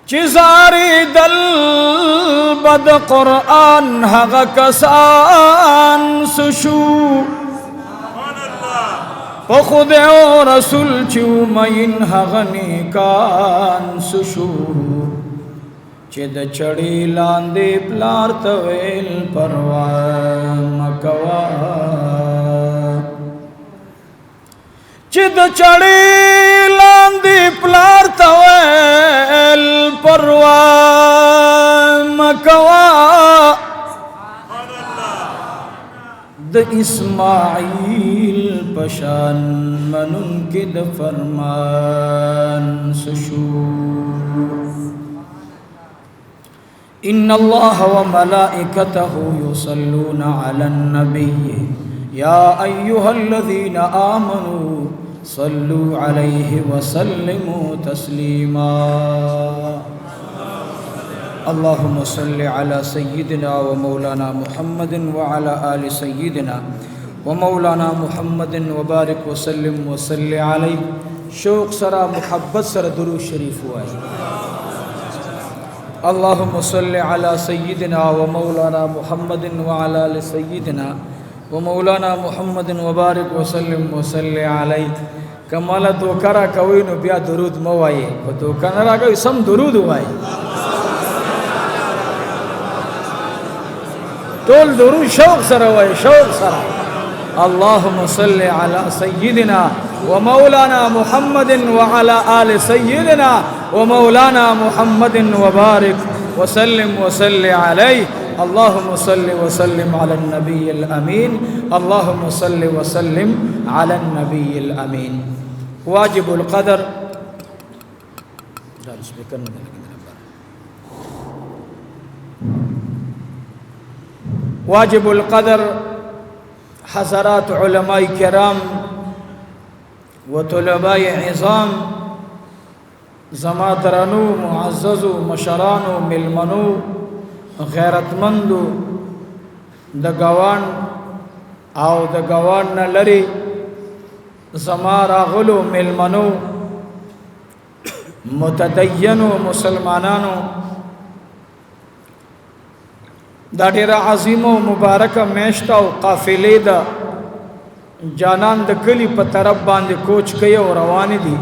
चिजारी दल बद कुरान हग कसान सुशु ओ खुदे ओ रसूल चू मइन हगनी कान सुशु चिद चढ़ी लांदे प्लार तवेल परवा मकवा चिद चढ़ी लांदी प्लार तवेल परवा मकवा द इस्माइल पशान मनुन के द फरमान सुशू इन्नल्लाह व मलाइकतहु युसल्लूना अलन नबी या अय्युहल्लज़ीना आमनू सल्लू अलैहि व सल्लिमू तस्लीमा अल्लाहुम्मा सल्लि अला सय्यिदिना व मौलाना मुहम्मदिन व अला आलि सय्यिदिना व मौलाना मुहम्मदिन व बारिक व सल्लिम व सल्लि अलैहि। शौक़ सरा मुहब्बत सर दुरूद शरीफ हुआ है। अल्लाहुम्मा सल्लि अला सय्यिदिना व मौलाना मुहम्मदिन व अला आलि सय्यिदिना व मौलाना मुहम्मदिन व बारिक व सल्लिम व सल्लि अलैहि। कमाला तो करा कवि नो बिया दुरूद मवाए को तो कनरा का सम दुरूद हुआ है तोल दुरूद शौक़ सरा हुआ है शौक़ सरा। अल्लाहुम्मा सल्लि अला सय्यिदिना व मौलाना मुहम्मदिन व अला आलि सय्यिदिना व मौलाना मुहम्मदिन व बारिक व सल्लि अलैहि। अल्लाहुम्मा सल्लि व सल्लिम अला नबील अमीन। अल्लाहुम्मा सल्लि व सल्लिम अला नबील अमीन। वाजिबुल क़दर वाजिबुल क़दर हज़रात उलमाए किराम व तुलबाए इज़ाम ज़मातरनु मुअज़्ज़ज़ु मशरानु मिलमनु गैरतमंदु द गवान आओ द गवान न लरी ज़मारा गुलु मिलमनु मुतदय्यनु मुसलमानानु दा डेरा अज़ीमो मुबारक मेश्ता काफ़िले दा जानान द कली प तरफ बांधे कोच कई और रवानी दी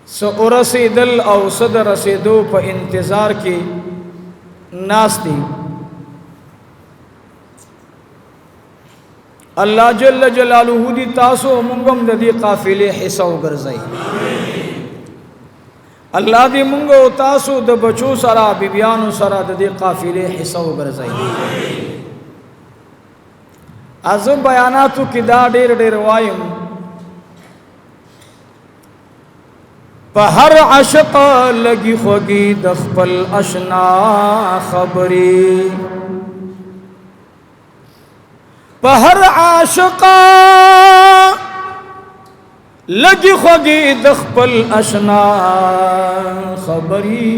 सो रसीदल और सद रसीदो प इंतज़ार की नास दी। अल्लाह जल्ल जलालुहु दी तासो मुंगम ददी काफ़िले हिस्सा गर्ज़ई अल्लाह दी मुंगो तासो द बचो सरा बिबियानो सरा ददी काफ़िले हिस्सा गर्ज़ई। आज़म बयानातु किदा डेर डेर वायम पहर आशिक़ लगी ख़ुगी दख़पल अशना ख़बरी पहर आशिक़ लगी ख़ुगी दख़पल अशना ख़बरी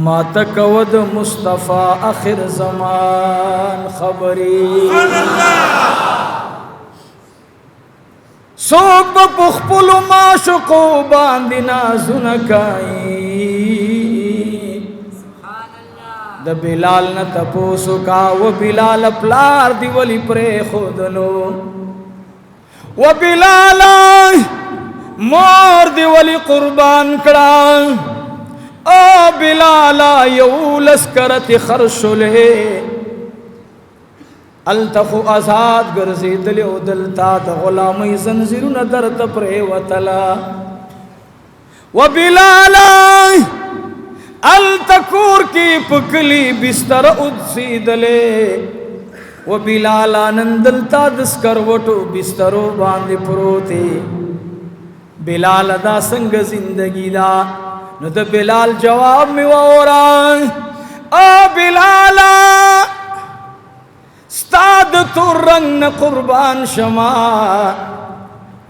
मातकवद मुस्तफ़ा आखिर ज़मान ख़बरी सोब पुखपुलु माशुको बांदिना जुनकाई द बिलाल न तपोसु का वो बिलाल प्लार दिवली प्रे खुदलो वो बिलाल मोर दिवली कुर्बान कड़ा ओ बिलाला यऊलस करति खरशुले अलतखु आज़ाद गर्जी दले उदलता द गुलामी जंजीरु न दर्द प्रे वतला व बिलाला अलतकूर की पुकली बिस्तर उदसी दले व बिलाल आनंदलता दस्कर वटो बिस्तरो बांधे पुरोते बिलाल दा संग जिंदगी दा न द बिलाल जवाब में वोरा ओ बिलाला स्ताद तो रंग न कुर्बान शमा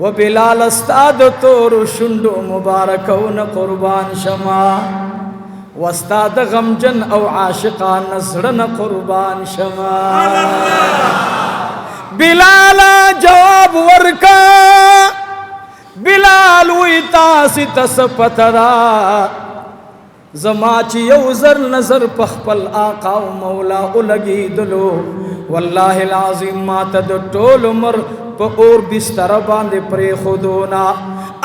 व बिलाल स्ताद तो रुशुंडो मुबारक न कुर्बान शमा वस्ताद गमजन औ आशिका नजर न कुर्बान शमा बिलाल जवाब वर्का बिलाल وی تاسی تس پترا زما چی یو زر نظر پخپل آقا و مولا لگی دلو واللہ العظیم ما تا دو ٹول عمر پا اور بستر باندے پری خودونا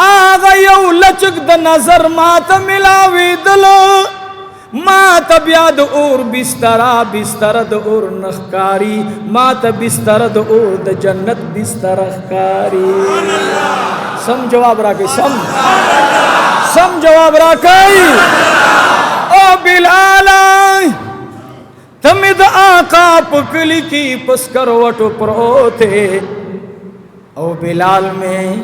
آغا یو لچک دا نظر ما تا ملاوی دلو ما تا بیاد اور بستر دا اور نخکاری ما تا بستر دا اور دا جنت بستر اخکاری سم جواب را گئی سم جواب را گئی او بلال تمد آقا پکلی کی پس کروٹو پروتے او بلال میں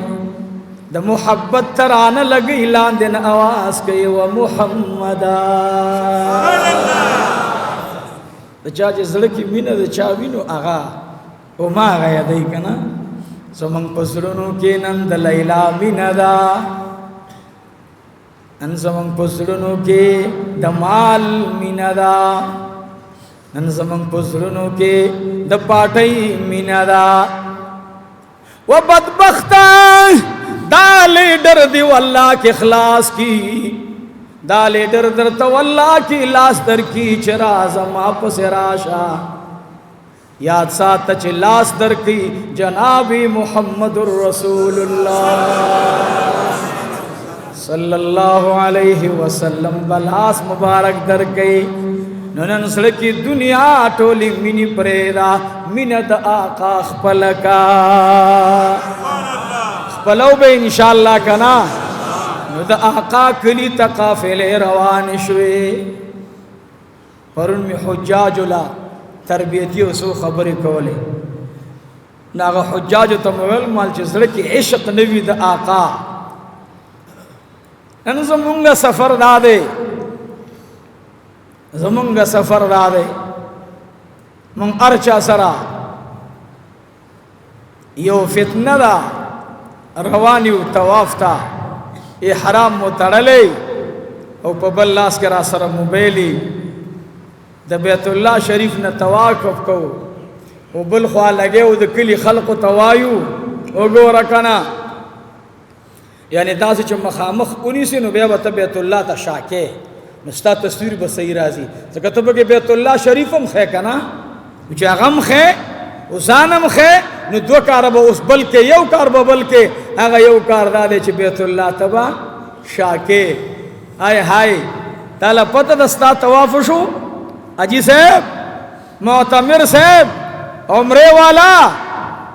دا محبت تران لگی لاندن آواز کئی و محمدا دا چاچے زڑکی مینہ دا چاوینو آغا او ما غیا دی کنا زمان پسرونو کے نند لیلا مینہ دا نن زمان پسرونو کے دمال مینہ دا نن زمان پسرونو کے دا پاٹی مینہ دا و بدبختہ دا لیڈر دی واللہ کے خلاص کی دا لیڈر در تو واللہ کی لاس در کی چرا زما پس راشا یاد ساتھ چھ لاس در کی جنابی محمد الرسول اللہ صلی اللہ علیہ وسلم بلاس مبارک در گئی ننن سڑکی دنیا ٹولی منی پریرا منت آقا خپلکا خپلو بے انشاءاللہ کنا دا آقا کلی تقافلے روان شوے پرن میں حجاج اللہ تربیتی اسو خبری کولے ناغا حجاج تمویل مال چھ سڑکی عشق نوی دا آقا نن زمونگا سفر دادے زمونگا سفر دادے من ارچا سرا یو فتنہ دا روانیو تواف تا یہ حرام متڑلے او پا بلاس کرا سر موبیلی دا بیت اللہ شریف نا تواقف کو او بلخوا لگے او دا کلی خلق توایو او گو رکنا یعنی دا سے چھ مخامخ انہی سے نو بیابتا بیت اللہ تا شاکے نستا تصویر بسئی رازی زکتو بگے بیت اللہ شریفم خے کنا چھ اغم خے اسانم خے نو دو کار با اس بل کے یو کار با بل کے اگا یو کار دادے چھ بیت اللہ تبا شاکے آئے ہائے تالا پتہ دستا توافشو اجی صاحب معتمر صاحب عمرے والا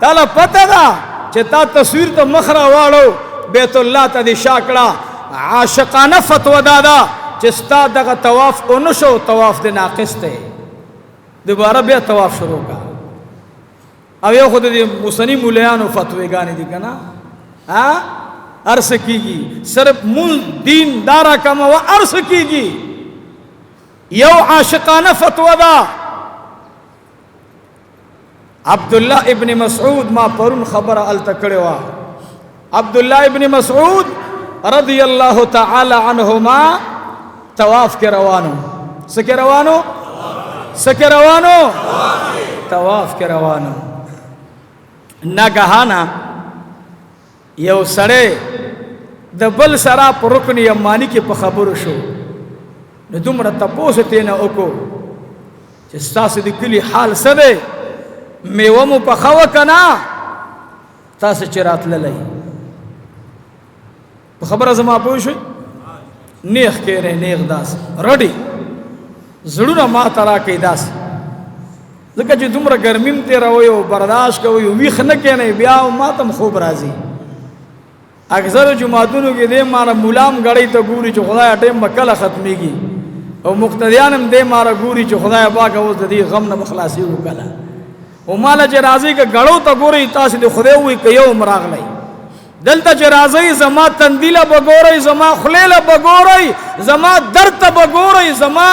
تالا پتہ دا چھ تا تصویر تا مخرا واڑو بیت اللہ تا دی شاکڑا عاشقانہ فتوہ دادا چستا دغا تواف انشو تواف دی ناقص تے دوبارہ بیا تواف شروع کا اب یہ خود دی مسنی مولیانو فتوے گانے دی کنا عرص کی گی صرف مل دین دارا کما و عرص کی گی یو عاشقانہ فتوہ دا عبداللہ ابن مسعود ما پرون خبر التکڑے وا عبداللہ ابن مسعود رضی اللہ تعالی عنہما تواف کے روانو سکے روانو تواف کے روانو ناگہانا یو سڑے دا بل سرا پر رکن یمانی کی پا خبر شو ندوم را تپوس تینا اکو چستا سے دی کلی حال سدے میوامو پا خوکنا تا سے چرات للائی پا خبر ازما پوشوی نیخ کہہ رہے نیخ داس رڈی زڑونا ما ترا کئی داس لکہ جو تم را گرمیم تیرا ہوئیو برداشت کا ہوئیو ویخ نکینے بیاو ما تم خوب رازی اکثر جماعتونو کی دے مارا مولام گڑی تا گوری چو خدای ٹیم بکل ختمی گی او مقتدیانم دے مارا گوری چو خدای باقا وہ دی غم نبخلاسی ہو کلا او مالا چے رازی کا گڑو تا گوری تاسی دے خدای ہوئی کئیو مراغ لئی دلتا چے رازی زما تندیل بگوری زما خلیل بگوری زما درد بگوری زما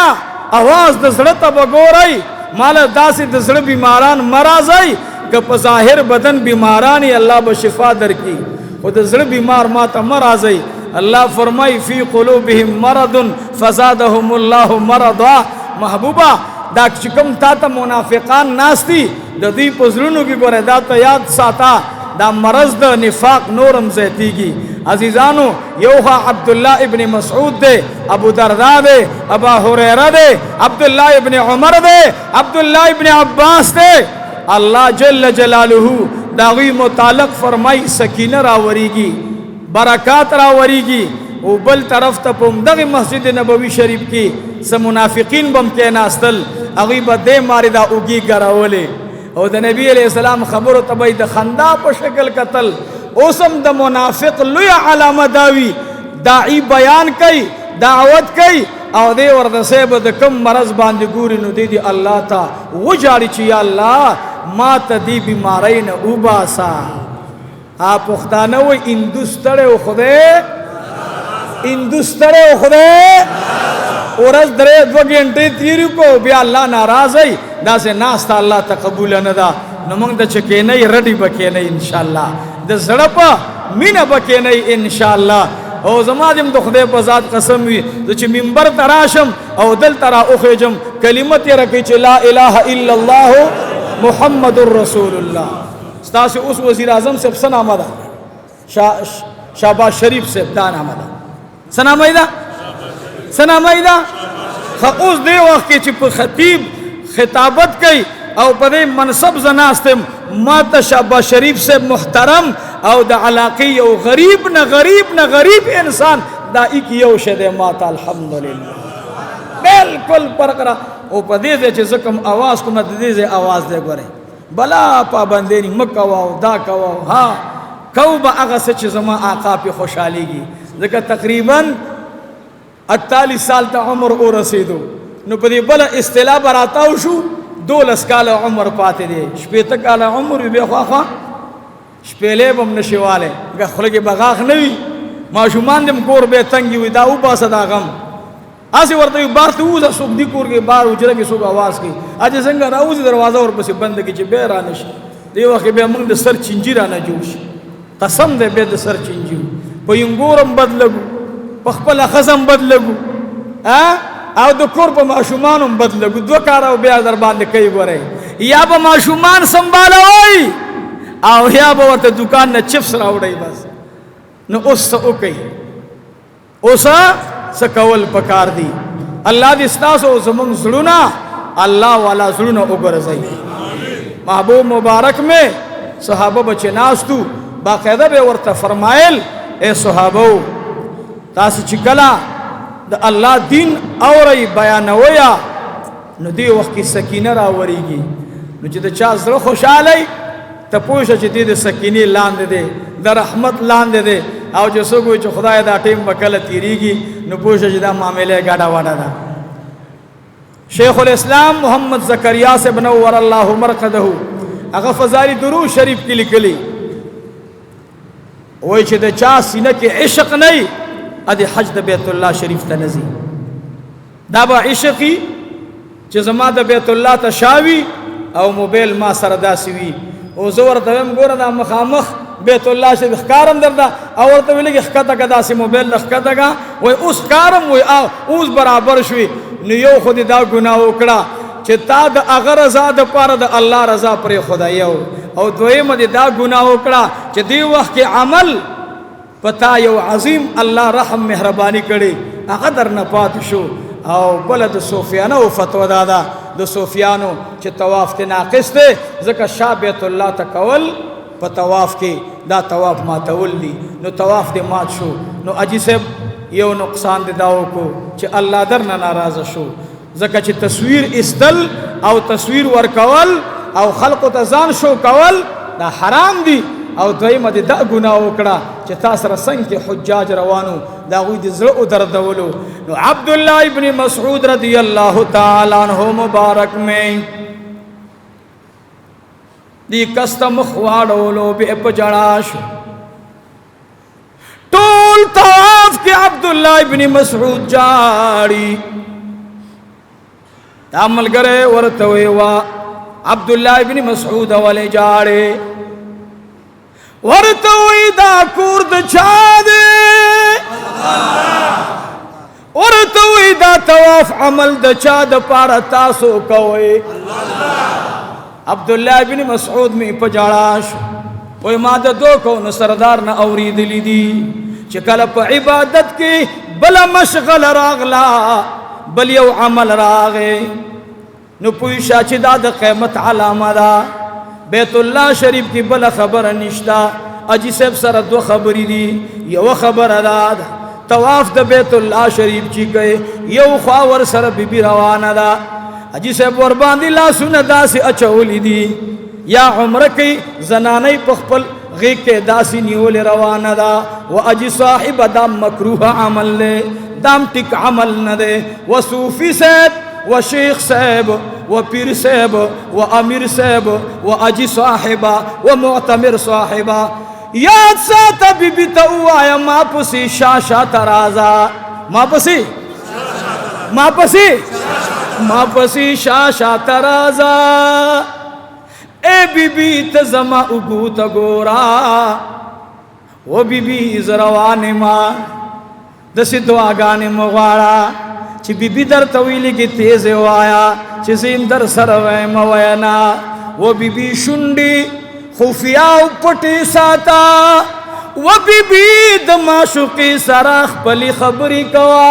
آواز دزڑت بگوری مالا داسی دزڑ بیماران مرازی کہ پظاہر بدن بیمارانی اللہ بشفا در کی خود دزڑ بیمار ماتا مرازی اللہ فرمائی فی قلوبہم مرض فزادہم اللہ مرضا محبوبہ دا چکم تاتا منافقان ناستی دا دی پزرونو کی گورے دا تا یاد ساتا دا مرض دا نفاق نورم زیتی گی अजीजानो योहा अब्दुल्ला इब्न मसऊद दे, अबू दरदा दे, अबा हुरैरा दे, अब्दुल्ला इब्न उमर दे, अब्दुल्ला इब्न अब्बास दे। अल्लाह जल्ल जलालुहु दावी मुतालक फरमाई सकीना रावरीगी, बरकत रावरीगी। वो बल तरफ तपुमदग मस्जिद नबवी शरीफ की स मुनाफिकीन बम के नास्तल अगी बदे मारिदा उगी गरावले और द नबी अलैहिस्सलाम खबर तबई द खंदा पर शक्ल कतल ओसम द मुनाफिक लुया अलामा दावी दाई बयान कई दावत कई और दे और दसे बद कम मरज बांध गुरी नु दे दी अल्लाह ता वो जारी ची अल्लाह मा तदी बीमारी न उबासा आप पुख्ताना वो इंदुस्तरे खुदे इंदुस्तरे खुदे और दरे 2 घंटे तीर को भी अल्लाह नाराज है ना से नास्ता अल्लाह तकबूल न दा नमंग द चके नहीं रडी बके नहीं इंशाअल्लाह द जड़पा मीना बके नहीं इंशाअल्लाह और जमादिम तो खुदे पजात कसम हुई तो च मिंबर तराशम और दिल तरा उखजम कलिमत रखी च ला इलाहा इल्लल्लाह मुहम्मदुर रसूलुल्लाह स्तासे उस वजीर आजम से सनामदा शाहबाज शरीफ से दान आमदा सनामदा सनामदा उस दे वक्त के चिप खतीब खिताबत कई और बदे मनसब जनास्ते मात शाहबाज शरीफ से मुहतरम और द अलाकी और गरीब न गरीब इंसान दाई की शद माता अल्हम्दुलिल्लाह बिल्कुल परकरा ओ पदे जे जकम आवाज को मत दे जे आवाज दे गोरे बला पाबंदे नी मकवाओ दा कवाओ हां कौबा अगा सच जमा आका पे खुशहालीगी जका तकरीबन 48 साल तक उम्र ओ रसीदो नु पदे बला इस्तिला बराताओ शू 2 लसकाल उम्र पाते दे शपेत काल उम्र बे ख्वा शपेले बम नशवाले ग खलगे बगाख नवी माशुमान दम कोर बे तंगी वी दाऊ पासदा गम आसे वर्ते बार तू सुख दी कोर के बार उजरा के सुख आवाज की आज संग राउज दरवाजा और बस बंद की बेरा नश देवा के बे मंग सर चिंजीरा न जोश कसम दे बे सर चिंजी पयंगोरम बदलगु पखपल खसम बदलगु आ आव द कोर प माशुमान बदलगु दो कारा बे दर बांध कई गोरे या ब माशुमान संभालो ओई आव या ब वर्ते दुकान न चिप्स रावड़ई बस न उस ओ कई ओसा सकवल पकार दी अल्लाह दिस्तासो जमंग जुड़ना अल्लाह वाला जुड़ना उगर जाई महबूब मुबारक में सहाबा बचे नास्तु बाकायदा बे वर्ता फरमाइल ए सहाबो तास चिकला द अल्लाह दिन और बयान होया नदी वक्त की सकीना रावरीगी नुचे द चा जरा खुशहाल है तपोश च दे सकीने लांद दे द रहमत लांद दे आओ जो सो कोई खुदा दा टीम बकल तीरीगी नुपोश जदा मामले गाड़ा वाड़ा दा शेखुल इस्लाम मोहम्मद ज़करिया से बनव्वर अल्लाहु मरकदहु अगर फजारी दुरूद शरीफ की लिखली वही च चा सीने के इश्क नहीं अद हज द बैतुल्लाह शरीफ तनजी दाबा इश्की च जमा द बैतुल्लाह तशावी और मोबाइल मा सरदासीवी ओ जोर तम गोरा दा मखामख बैतुल्लाह से कारम दरदा और तो मिले खता कदा से मोबाइल लखता का वो उस कारम वो उस बराबर शुई नियो खुद दा गुनाह उकड़ा चिता द अगर रजा द पर द अल्लाह रजा पर खुदायो और दोए मद दा गुनाह उकड़ा च दी वक्त के अमल पता यो अजीम अल्लाह रहम मेहरबानी करे अकदर न पात शो और बलद सोफियानो फतवा दादा द सोफियानो च तवाफ ते नाकिस थे जका शाह बैतुल्लाह तकवल प तवाफ के दा तवाफ मातवली नो तवाफ दे मात शो नो अजी से यो नुकसान दे दाओ को च अल्लाह दर न नाराज शो जका च तस्वीर इस्तल और तस्वीर वर कवल और खल्क तजान शो कवल दा हराम दी और दई मद दा गुनाह उकड़ा च तासर संग के हुज्जाज रवानो दा गुई दिजर उदर दवलो नो अब्दुल्लाह इब्न मसऊद रदियल्लाहु ताला अन्हु मुबारक में दी कस्तम ख्वाड़ोलो बे पजड़ाश टोल तवाफ के अब्दुल्लाह इब्न मसऊद जाड़ी तामल करे वरतवे वा अब्दुल्लाह इब्न मसऊद वाले जाड़े वरतवे दा कुर्द छादे वरतवे दा तवाफ अमल द चाद पारा तासो कोए अब्दुल्लाह इब्न मसऊद में पजाड़ाश वो माद दो को न सरदार न औरी दिली दी चकल प इबादत की बला मशगल रागला बल यौ अमल रागे नु पुईशा चिदा द क़यामत अलामा दा बैतुल्लाह शरीफ की बला खबर निश्ता अजी सेब सर दो खबरी दी यो खबर अदाद तवाफ द बैतुल्लाह शरीफ ची गए यो ख्वावर सर बीबी रवाना दा अजी सेब वर बांधी ला सुन दासी अचौली दी या उम्र की जनाने पखपल गे के दासी नियोले रवाना दा व अजी साहिब दाम मकरूह अमल ले दाम टिक अमल न दे व सूफी सेब व शेख साहब व पीर साहब व अमीर साहब व अजी साहिबा व मोतमिर साहिबा याद साता बीबी तउआया मापसी शाशा तराजा मापसी शाशा तराजा ए बीबी तजमा उगू तगोरा वो बीबी जरवाने मा दसी दुआ गाने मवाड़ा ची बीबी दर तवीली की तेज वाया चिसीम दर सरवे मवयना वो बीबी शुंडी खुफिया उपटी साता वो बीबी दमाशुकी सराख पली खबरी कवा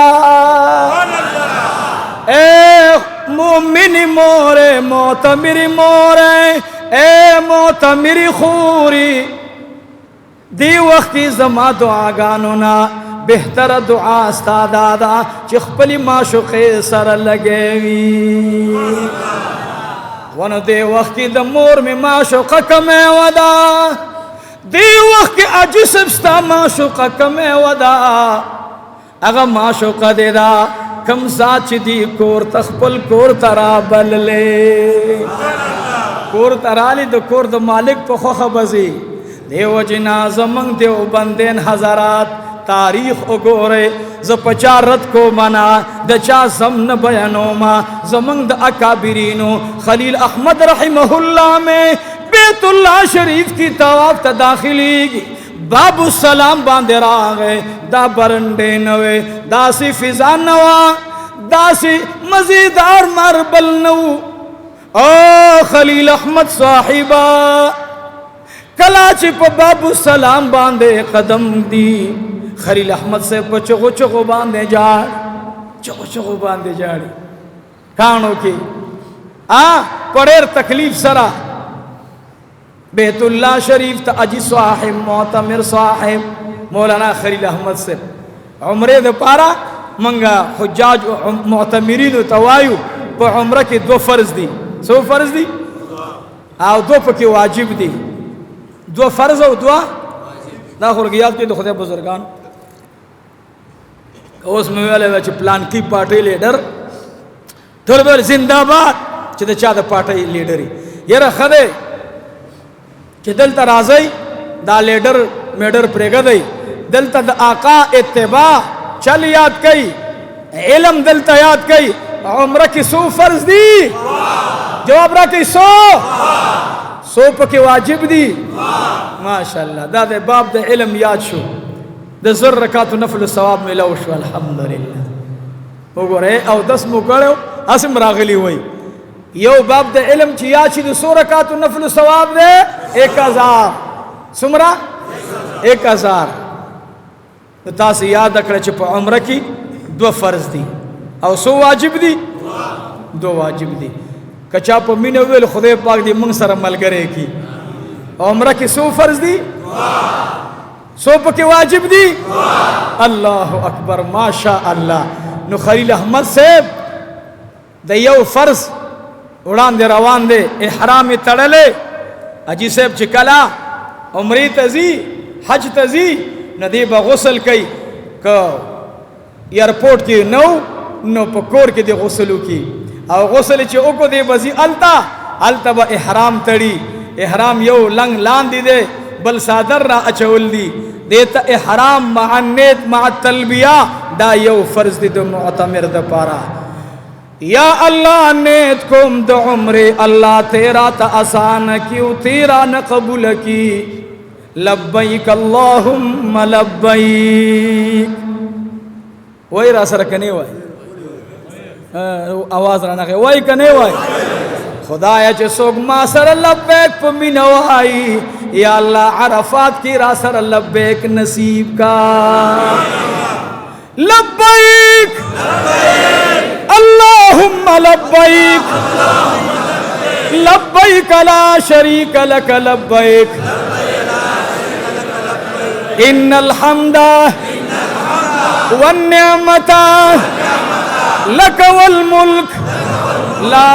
ए मोमिनी मोरे मौत मेरी मोरे ए मौत मेरी खूरी दी वक्ती जमा दुआ गानो ना बेहतर दुआ स्ता दादा चिखपली माशुक़े सर लगेवी वन दे वक्ती द मोर में माशुक़ कमे वदा दे वक्त अजी सबस्ता माशुक़ कमे वदा अगर माशुक़ देदा कम साच दी कोर तखपल कोर तरा बल ले कोर तराली द कोर द मालिक पखो खबजी देव जिना जमंग देव बंदेन हजारात तारीख उगोरे ज पचारत को मना दचा जमन बयानोमा जमंग द अकाबिरीनो खलील अहमद रहिमहुल्लाह में बैतुल्लाह शरीफ की तवाफ त दाखिली बाबू सलाम बांधे रागे दा बरंडे नवे दासी फिजा नवा दासी मजीदार मारबल नऊ ओ खलील अहमद साहिबा कलाची प बाबू सलाम बांधे कदम दी खलील अहमद से चुगो चुगो बांधे जाड़ चुगो चुगो बांधे जाड़ी कानो की पड़ेर तकलीफ सरा बैतुल्लाह शरीफ त अजी साहिब मोतमिर साहिब मौलाना खलील अहमद से उम्रे द पारा मंगा हुज्जाज मोतमिरीन तवायु प उम्र की दो फर्ज दी सो फर्ज दी आओ दो पकी वाजिब दी दो फर्ज और दुआ ना खुर्गियात के खुदा बुजुर्गान उसमें वाले वच प्लान की पार्टी लीडर थोड़े जिंदाबाद चिद चाद पार्टी लीडरी यार खदे चिदल तराजई दा लीडर मेडर प्रेगदई दिल तद आका इत्तिबा चल याद कई इल्म दिल त याद कई उम्र की सो फर्ज दी जवाब रखी सो पके वाजिब दी माशाअल्लाह दादे बाप दे इल्म याद शो द ज़र रकात नफल सवाब मिलाओ शो अल्हम्दुलिल्लाह वो गोरे औ 10 मुकड़ो असम रागली हुई यो बाप दे इल्म ची याद ची 100 रकात नफल सवाब दे 1000 सुमरा 1000 तो तासी याद अकड़ च उम्र की 2 फर्ज दी और 100 वाजिब दी 2 वाजिब दी कचा प मीन वेल खुदे पाक दी मंग सर अमल करे की उम्र की 100 फर्ज दी 100 पके वाजिब दी अल्लाह अकबर माशा अल्लाह नु खलील अहमद से दयो फर्ज उड़ान दे रवान दे इहराम तड़ले अजी सेब चिकला उम्री तजी हज तजी नदी बगुसल कई क एयरपोर्ट की नौ पकोर के दे गुसलू की और गुसल चे ओको दे बजी अलता बा इहराम तड़ी इहराम यो लंग लान दी दे बल सादर रा अचौल दी देता इहराम मान्नेत मा तलबिया दा यो फर्ज दी दो मुअतमिर द पारा या अल्लाह नेत कुम दो उम्रे अल्लाह तेरा ता आसान क्यों तेरा न कबूल की लब्बैक अल्लाहुम्मा लब्बैक वही रासर कने वाई आवाज राना के वही कने वाई खुदाया चे सोग मासर लब्बैक पमिनवाई या अल्लाह अरफात की रासर लब्बैक नसीब का। लब्बैक अल्लाहुम्मा लब्बैक लब्बैक ला शरीक लक लब्बैक इन्नल हम्दा वन निअमता लक वल मुल्क ला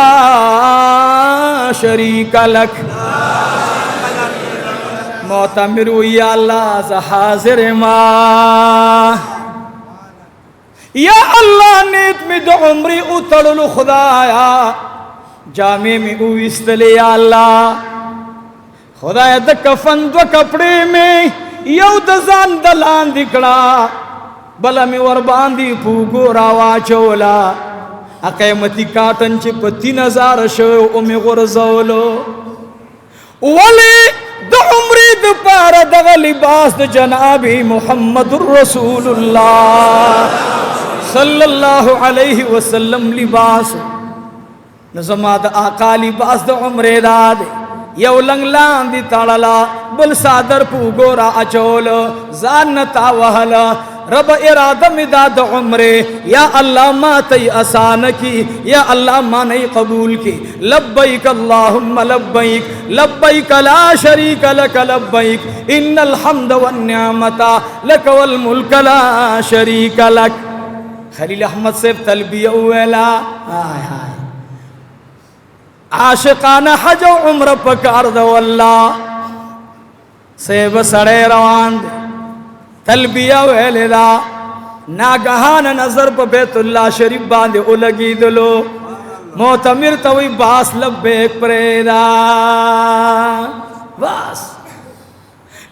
शरीक लक। मोतमिरु या अल्लाह हाजिर मा या अल्लाह नेत में दो उम्री उतरलु खुदाया जामे में उइस्तले या अल्लाह खुदाया द कफन दो कपड़े में यौ दजान दलान दिकड़ा बला में वर बांधी फूगो रावा चोला अकैमती काटन चे 3000 शो उमे गुरजौलो वली द उम्री द पार द लिबास द जनाबी मुहम्मदुर रसूलुल्लाह सल्लल्लाहु अलैहि वसल्लम लिबास नजमाद आका लिबास द उम्रे दाद यौ लंगलान दी ताड़ला बल सादर पूगोरा अचोल जान तावहल रब इरादा मिदाद उम्रे या अल्लाह मातई आसान की या अल्लाह मानई कबूल की। लब्बैक अल्लाहुम्मा लब्बैक लब्बैक ला शरीक लक लब्बैक इन्नल हम्द वन निअमता लक वल मुल्क ला शरीक लक। खलील अहमद से तलबिया वेला हाय हाय आशिकाना हज उम्र पकार दो अल्लाह से बसड़े रवान तलबिया वेलेदा नागहान नजर पर बैतुल्लाह शरीफ बांधे उलगी दलो मोतमिर तवी बास लब्बैक परेदा बस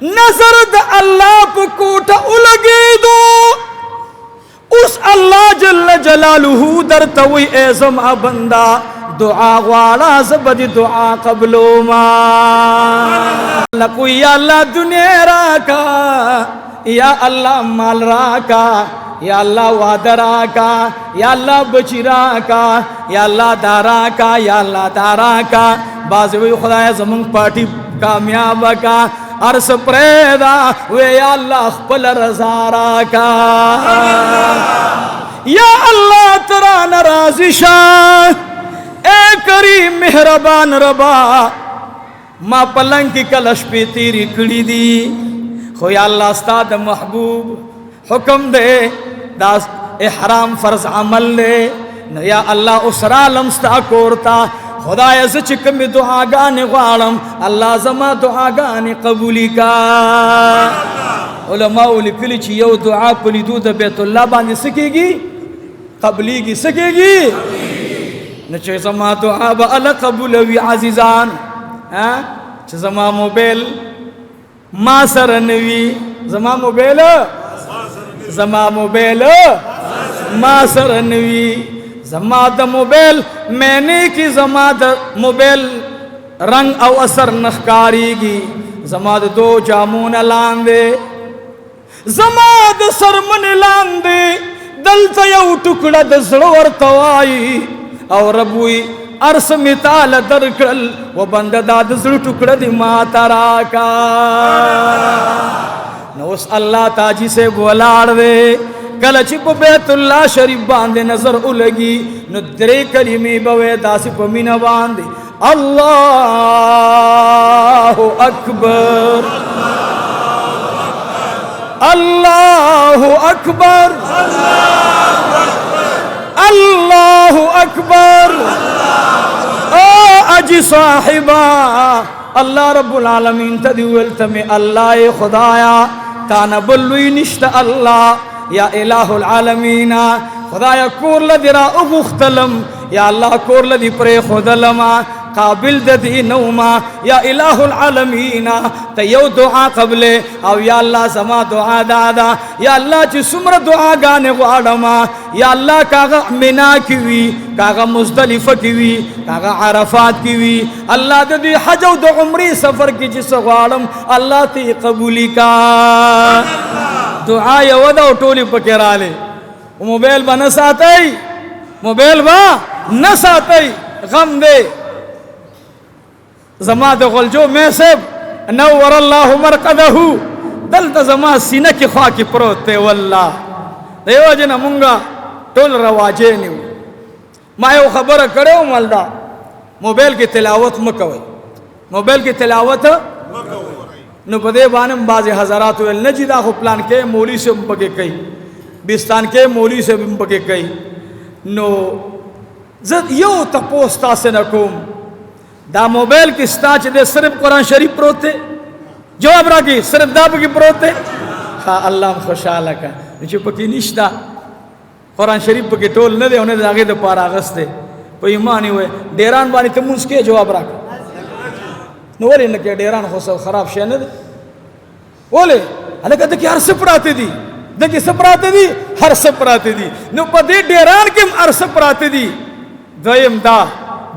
नजर द अल्लाह को कोटा उलगी दो उस अल्लाह जल्ल जलालुहु दर तवी एज़म बंदा दुआ वाला सबदी दुआ कबलो मा लकु या अल्लाह दुनिया राका या अल्लाह माल राका या अल्लाह वादरा का या अल्लाह बचिरा का या अल्लाह दारा का या अल्लाह दारा का बाज़ खुदाया जमंग पार्टी कामयाब का अर्स प्रेदा वे या अल्लाह खपल रज़ारा का या अल्लाह तरा नराजिशा ए करीम मेहरबान रबा माँ पलंग की कलश पे तेरी कड़ी दी खो या अल्लाह उस्ताद महबूब हुक्म दे दास इहराम फर्ज अमल दे या अल्लाह उसरा लमस्ता कोरता खुदाया चिक में दुआ गाने वालम अल्लाह जमा दुआ गाने कबूली का उलमा लिखली ची यो दुआ पली दूध बैतुल्लाह बांध सकेगी कबली की सकेगी नचे जमा दुआ बा अल कबूलवी अजीजान हां जमा मोबाइल मासर नवी जमा मोबाइल मासर नवी जमात मोबाइल मैंने की जमात मोबाइल रंग अव असर नखकारीगी जमात दो जामुन लांदे जमात सरमन लांदे दल तयौ टुकड़ा दसड़वर तवाई और रबुई अर्स मिताल दरकल वो बंदा दसड़ टुकड़ा दी मातारा का न उस अल्लाह ताजी से बोलाड़ दे कल चिप बैतुल्लाह शरीफ बांधे नजर उलगी नुद्रे कलिमी बवे दासी पमीना बांधे अल्लाहु अकबर अल्लाहु अकबर अल्लाहु अकबर ओ अजी साहिबा अल्लाह रब्बुल आलमीन तदिवल तमे अल्लाह खुदाया ताना बल्लुई निश्त अल्लाह या इलाहुल आलमीना खुदाया कोर लदिरा उबुख्तलम या अल्लाह कोर लदि प्रे खुदलमा काबिल ददी नौमा या इलाहुल आलमीना तयौ दुआ कबले और या अल्लाह समा दुआ दादा या अल्लाह ची सुमर दुआ गाने वाड़मा या अल्लाह कागा मिना की कागा मुज़दलिफ़ा की कागा अरफात की अल्लाह ददी हज द उम्री सफर की जिस वाड़म अल्लाह ती कबूली का दुआ यवदा टोली पकेराले मोबाइल बा न सातई मोबाइल बा न सातई गम दे जमा दखल जो मैं सब نور الله مرقده دلته زما سینه کې خوا کې پروت دی والله دیو جن مونږه ټول رواجې نیو ما یو خبره کړو مالدا موبایل کې تلاوت مکوئ موبایل کې تلاوت نو په دې باندې بعض حضرات ول نه جدا خو پلان کې مولوی سے بګه کوي بستان کې مولوی سے بګه کوي نو زه یو تاسو تاسو نه کوم دا موبایل کې ستا چې د صرف قرآن شریف پروت دی جواب راکې صرف دا پکې پروت دی ها الله خوشاله کا چې پکې نشتا قرآن شریف پکې ټول نه دی او نه د هغې دپاره اغستی په ایمان یې وایي ډیران باندې ته مونځ کې جواب راکړه نو ولې نه کې ډیران خو خراب شی نه دی ولې هلکه دکې هر څه پراته دي دکې څه پراته دي هر څه پراته دي نو په دې ډیران کې هم هر څه پراته دي دویم دا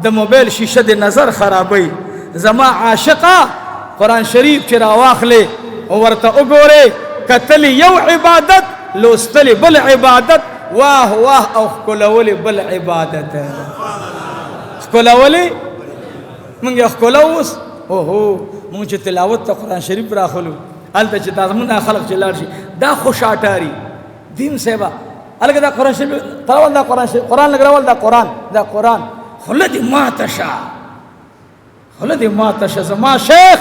د موبایل شیشه د نظر خرابوي زما عاشقه قرآن شریف چې راواخلې او ورته وګورې کتلې یو عبادت لوستلې بل عبادت واه واه او ښکلولې بل عبادت ښکلولې مونږ یې ښکلو اوس اوهو مونږ چې تلاوت ته قرآن شریف راخلو هلته چې دا زمونږ خلق چې لاړ شي دا خوشاټاري دین صاحبه هلکه دا قرآن شریف تراول دا قرآن شریف قرآن لګ راول دا قرآن خوله دې ماته شه خوله دې ماته شه زما شیخ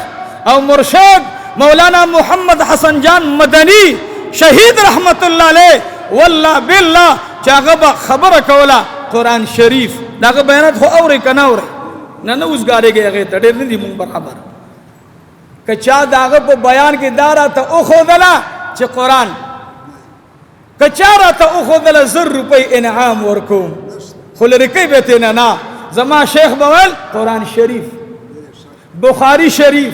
او مرشد مولانا محمد حسن جان مدنی شهید رحمت الله علیه والله بالله چې هغه به خبره کوله قرآن شریف د هغه بیانات خو اورئ که نه اورئ نه اوسګارېږئ هغې ته ډېر نه دي مونږ برابر که چا د هغه په بیان کې دا راته وښودله چې قرآن که چا راته وښودله 1000 روپۍ انعام ورکوم خو لرې کوي به ترې نه زما شیخ به ویل قرآن شریف بخاری شریف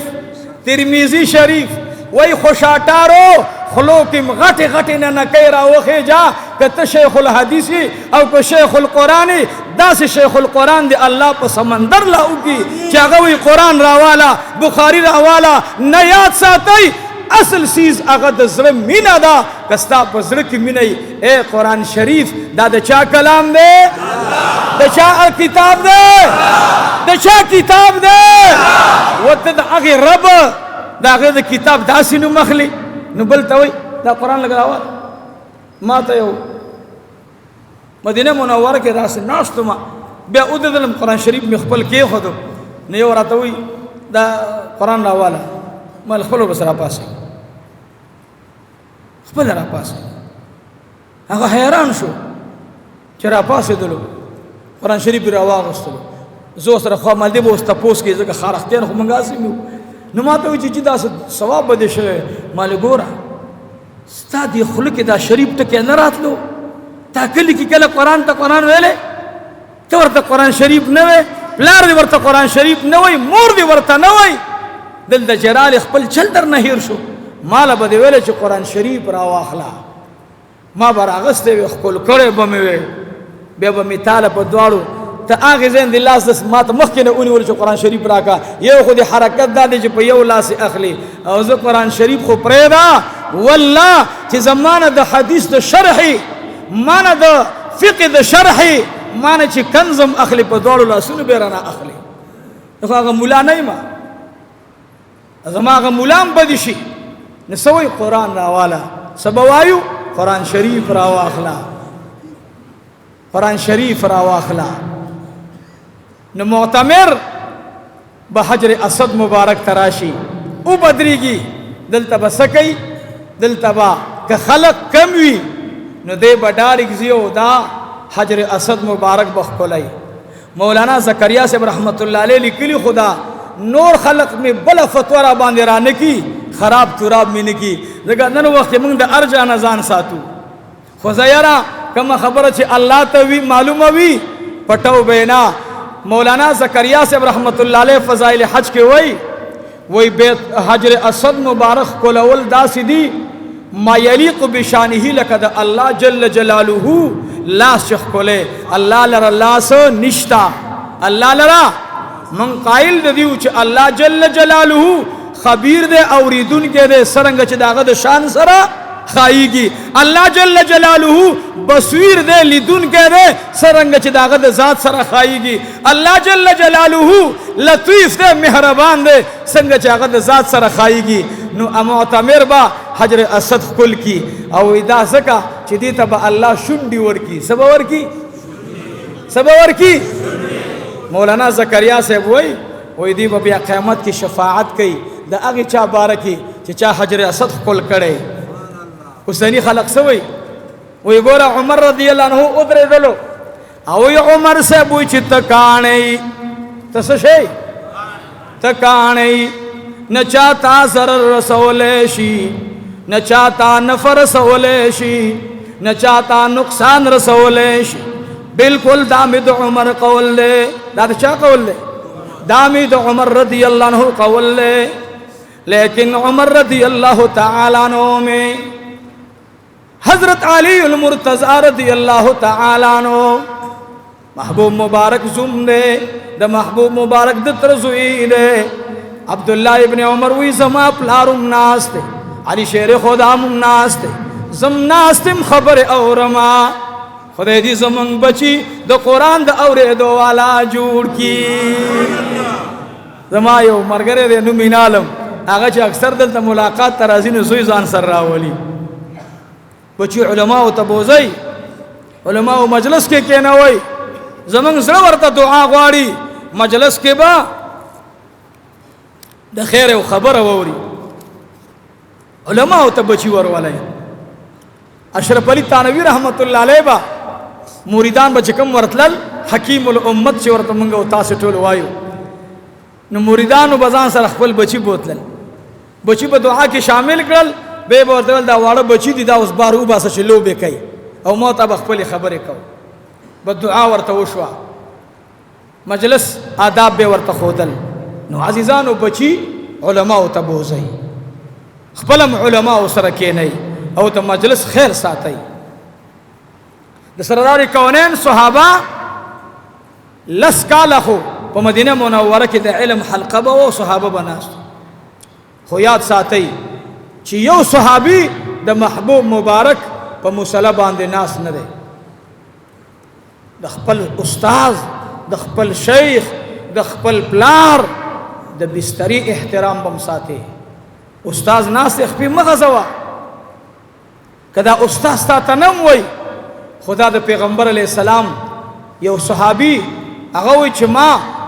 ترمیزی شریف وای خوشاټارو خلو کې غټې غټې نه نکۍ راوخېجا که ته شیخ الحدیث او که شیخ القرآن داسې شیخ القرآن دی الله په سمندر لا وکړي چې هغه وایي قرآن راواله بخاري راواله نه یاد ساتئ اصل سیز هغه د زړه مینه ده که ستا په زړه کې مینه ای قرآن شریف دا د چا کلام دی د چا کتاب دی د چا کتاب دی ورته د هغې رب د هغې د کتاب داسې نوم اخلي نو بل ته وایي دا قرآن لږ راوال ما ته یو مدینه منوره کې داسې ناست وم بیا ودرېدلم قرآن شریف مې خپل کېښودو نو یو راته وایي دا قرآن راواله ما خپلو بس راپاسئ خپله راپاسئ هغه حیران شو چې راپاسېدلو قرآن شریف یې راواغېستلو زه ورسره خوا مالدې به اوس تپوس کې ځکه خارښتیان خو موږ هسې مې نو ما ته وایي چې داسې ثواب به دې شوی ما لې ګوره ستا دې خوله کې دا شریف ټکی نه راتلو تا کلي کې کله قرآن ته قرآن ویلی ته ورته قرآن شریف نه وی پلار دې ورته قرآن شریف نه وی مور دې ورته نه وی دلته چې راغلې خپل چل در نه هیر شو ما له به دې ویلی چې قرآن شریف راواخله ما به راغستی وی ښکل کړی به مې وی بیا به مې تاله په دواړو ته هغې ځای د لاس دس ما ته مخکې نه ونیول چې قرآن شریف راکړه یو خو د حرکت دا دی چې په یو لاس یې اخلي او زه قرآن شریف خو پرېږده والله چې زما نه د حدیث د شرحې ما نه د فقه د شرحې ما نه چې کنزم اخلي په دواړو لاسونو به رانه اخلي خو هغه ملا نه یم زما هغه ملا هم بدې شي نو څه وایي قرآن راواله څه به وایو قرآن شریف راواخله قرآن شریف راواخله نو معتمر به حجر اسد مبارک تراشی او بدریږي دلته به څه کوي دلته به که خلق کم وي نو دی به ډارک ځي او دا حجر اسد مبارک به ښکلی مولانا زکریا صاحب رحمت الله علیه لیکلي خدا نور خلق میں بله فتوا را باندې را نه کي خراب تراب مې نه کي ځکه نن وخت کې موږ د هر جا نه ځان ساتو خو زه یاره کومه خبره چې الله ته وي معلومه وي پټو به نه مولانا زکریا صاحب رحمت الله علیه فضائل حج کې وای بیت حجر اسد مبارک کولول داسې دي ما یلیق بشانه لکه د الله جل جلاله لاس چې ښکلی الله لره لاس نشته الله لره من قائل د دیو چې الله جل جلاله خبیر دی اوریدونکی دی څرنګه چې د هغه د شان سره खाईगी। अल्लाह जल्ल जलालुहु बसवीर दे लिदुन के दे सरंग च दागत ज़ात सरा खाईगी। अल्लाह जल्ल जलालुहु लतीफ दे मेहरबान दे संग च दागत ज़ात सरा खाईगी। नु अमोतमिर बा हजर असद कुल की औ इदा सका चिदी तब अल्लाह शुंडी वर की सबवर की मौलाना ज़करिया से वही दी बबिया क़यामत की शफाअत कई द आगे चा बारकी चा हजर असद कुल करे हुसैनी खलक से वही गोरा उमर रदियल्लाहु अन्हु उधरे दलो औ उमर से बुझ तकाणे तसशे तकाणे न चाहता ज़रर रसोलेशी न चाहता नफर रसोलेशी न चाहता नुकसान रसोलेशी बिल्कुल दामिद उमर कौल दे दाद चा कौल दे दामिद उमर रदियल्लाहु अन्हु कौल दे। लेकिन उमर रदियल्लाहु तआला अन्हु में हजरत अली अल मुर्तज़ा रदियल्लाहु तआला अन्हु महबूब मुबारक जुमदे द महबूब मुबारक द तरजुई दे अब्दुल्ला इब्न उमर वी जमा प्लारुम नास्ते अली शेर खुदाम नास्ते जम नास्तिम खबर औरमा खुदे दी जमंग बची द कुरान द औरे दो वाला जुड़ की जमायो मरगरे दे नुमिनालम आगा च अक्सर दल मुलाकात तराजी ने सोई जान सर रावली बची उलमा व तबोजई उलमा व मजलिस के कहना वही जमंग जड़ वर्ता दुआ गवाड़ी मजलिस के बा द खैर व खबर वरी उलमा व तबची वर वाले अशरफ अली तानवी रहमतुल्लाह अलैह बा मुरीदान बचकम वरतल हकीमुल उम्मत से वरत मंगा उता से टोल वायु न मुरीदान बजान सर खपल बची बोतल बची ब दुआ के शामिल करल बे बोतल दा वाड़ा बची दी दा उस बार उबा से लो बे कई औ मौत अब खपल खबर को ब दुआ वरत वशवा मजलिस आदाब बे वरत खोदल नो अजीजान बची उलमा व तबोजई खपलम उलमा व सर के नहीं औ त मजलिस खैर साथई द सरदार कौनैन सहाबा लस काला हो प मदीना मुनव्वरा के द इल्म हल्का बो सहाबा बनास हो याद साथई ची यो सहाबी द महबूब मुबारक प मुसला बांधे नास न दे द खपल उस्ताद द खपल शेख द खपल प्लार द बिस्तरी एहतराम बम साथे उस्ताद नास खपी मगजवा कदा उस्ताद ता तनम वई खुदा द पैगंबर अलैहिस्सलाम यो सहाबी अगवे च मा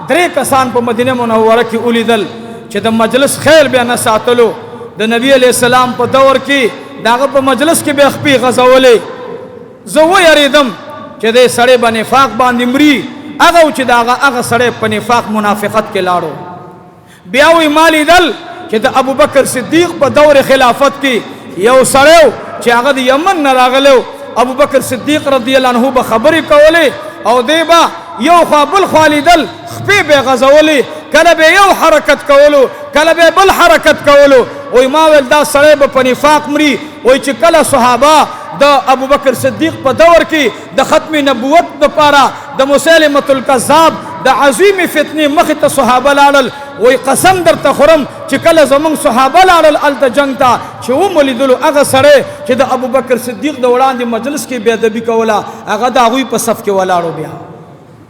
दरे कसान प मदीना मुनव्वरा की उलिदल च द मजलिस खैर बयान सातलो द नबी अलैहिस्सलाम प दौर की दाग प मजलिस के बेखपी गजवले जो यरीदम च दे सड़े ब निफाक बांदिमरी अगव च दागा अग सड़े प निफाक मुनाफिकत के लाड़ो ब्यावी माली दल च द अबू बकर सिद्दीक प दौर खिलाफत की यो सड़े च अगद यमन न रागलो अबू बकर सिद्दीक रदियल्लाहु अन्हु बखबरी कवले औ देबा यो ख्वाबुल खालिदल खपे बे गजवले कल बे यो हरकत कवलो कल बे बल हरकत कवलो ओय मावल दा सड़े ब पनिफाक मरी ओय च कल सहाबा द अबू बकर सिद्दीक प दौर की द खत्म नबुवत द पारा द मुसैलिमतुल कज़्ज़ाब द अजीम फितने मख त सहाबा लाड़ल वही कसम दर तखरम चिकल जमंग सहाबा लाड़ल अल त जंगता छो मलिदुल अग सड़े च द अबू बकर सिद्दीक द वड़ान दी मजलिस की बेअदबी कवला अग दा हुई प सफ के वलाड़ो बिया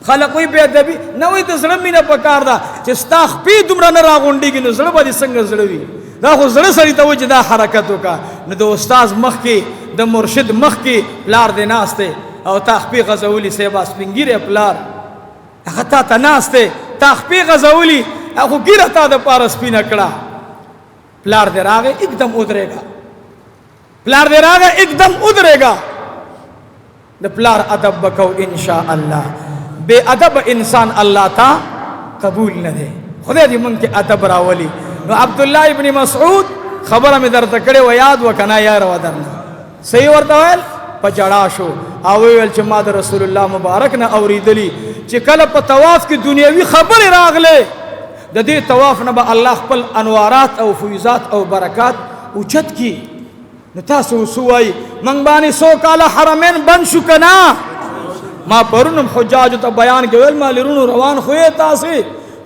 खलक हुई बेअदबी न हुई त जड़ मीना पकार दा च स्ताख पी दुमरा न रागुंडी की न जड़ बदी संग जड़वी दा खो जड़ सरी त वज दा हरकतों का न द उस्ताद मख की द मुर्शिद मख की प्लार दे नास्ते और ताखपी गजौली से बास पिंगिरे प्लार अखता तनास्ते ताखपी गजौली अखो गिरता द पारस पीना कड़ा प्लार दे रागे एकदम उधरेगा प्लार दे रागे एकदम उधरेगा द प्लार अदब बको इंशाअल्लाह बेअदब इंसान अल्लाह ता कबूल न दे खुदा दी मन के अदब रावली नो अब्दुल्ला इब्न मसऊद खबर में दर तकड़े व याद व कना यार व दरना सही वर्तवल पजड़ाशो आवेल चमाद रसूलुल्लाह मुबारक न औरीदली चिकल प तवाफ की दुनियावी खबर रागले द दे तवाफ न ब अल्लाह पल अनवारात और फुइजात और बरकत उचत की नता सुवाई मंगबानी सो काला हरमैन बन शुकना मा परुन हुज्जाज त बयान के वेल मालिरुन रवान हुए तासे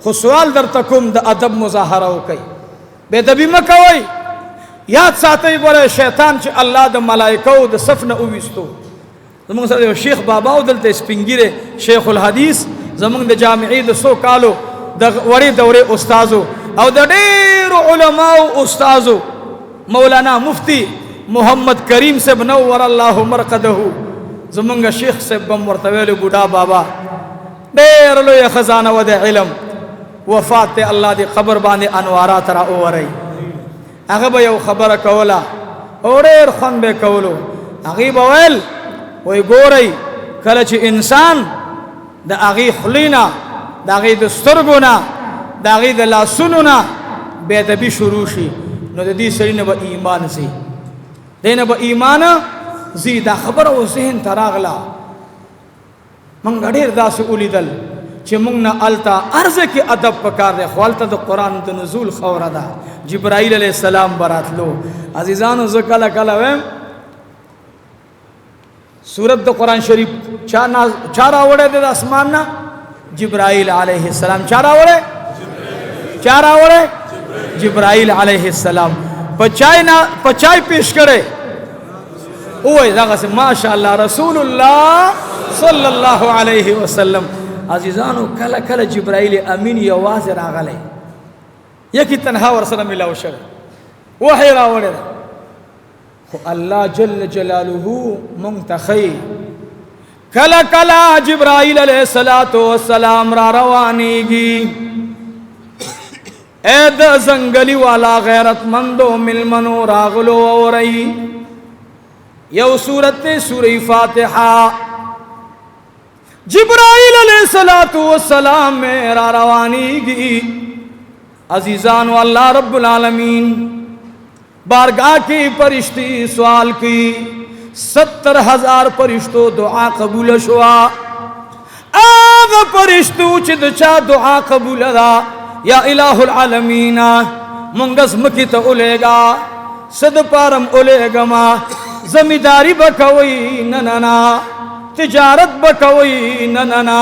खु सवाल दर तकुम द अदब मुजाहरा कई बेदबी मकवई याद साथी बोले शैतान च अल्लाह द मलाइकौ द सफ न उविस्तो जमंग सर शेख बाबा दलते स्पिंगिरे शेखुल हदीस जमंग द जामिई द सो कालो द वड़ी दौरे उस्ताजो और द ढेर उलमाओ उस्ताजो मौलाना मुफ्ती मोहम्मद करीम से बनवर अल्लाह मरकदहू जमंग शेख से बम वरतवेल बुढ़ा बाबा ढेर लो खजाना वद इलम वफात अल्लाह दी खबर बांधे अनवारा तरा ओवरई अगब यौ खबर कौला और खन बे कौलो अगी बवेल वही गोरई कलच इंसान द अगी खुलीना द अगी दस्तरगुना द अगी द लासुनुना बेदबी शुरूशी नो दी सरी न ब ईमान सी देन ब ईमान जी दा खबर ओ जहन तरागला मंग ढेर दास उलिदल चे मुंग न अलता अर्ज के अदब पकार दे ख्वालता तो कुरान तो नजूल खौरदा जिब्राइल अलैहिस्सलाम बरात लो अजीजान ज़कला कला वे सूरत द कुरान शरीफ चार आवड़े दे आसमान ना जिब्राइल अलैहिस्सलाम चार आवड़े जिब्राइल अलैहिस्सलाम पचाई पेश करे ओए जगह से माशाअल्लाह रसूलुल्लाह सल्लल्लाहु अलैहि वसल्लम अजीजानो कल कल जिब्राइल अमीन ये आवाज रागले यकी तनहा वरसला मिलाओ शर वही रावड़े अल्लाह जल्ल जलालुहु मुंतखी कल कला जिब्राइल अलैहिस्सलातु वस्सलाम रा रवानीगी ऐद जंगली वाला गैरतमंदो मिलमनो रागलो औरई यौ सूरत सूरह फातिहा जिब्राइल अलैहिस्सलातु वस्सलाम मेरा रवानीगी अजीजान अल्लाह रब्बुल आलमीन बारगाह की परिश्ती सवाल की 70,000 परिश्तों दुआ कबूल शुआ आग परिश्तू चिद चा दुआ कबूल दा या इलाहुल आलमीना मुंगस मकित उलेगा सद पारम उलेगमा जमींदारी बकवई ननना तिजारत बकवई ननना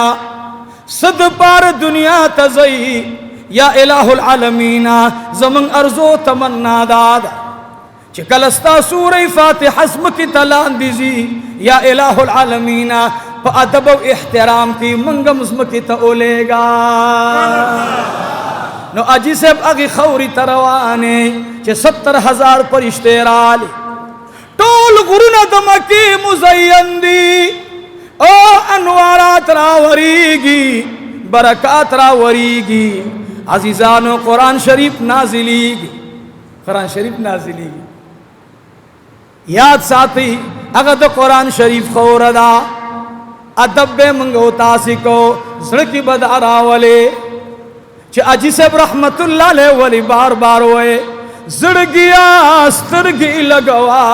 सद पार दुनिया तजई या इलाहुल आलमीना जमंग अर्जो तमन्ना दाद चिकलस्ता सूरह फातिहा हस्म की तलान दीजी या इलाहुल आलमीना अदब एहतराम की मंगम की तोलेगा नो अजी से अगी खौरी तरवाने चे 70,000 परिश्ते राली टोल गुरुना दमकी मुजयंदी ओ अनवारात रावरीगी बरकात रावरीगी अजीजानो कुरान शरीफ नाजिलीगी कुरान शरीफ नाजिलीगी याद साथी अगर तो कुरान शरीफ खौरदा अदब मंगो तासिको सड़की बदारा वाले चे अजी से रहमतुल्लाह ले वली बार बार हुए जड़गिया स्तरगी लगवा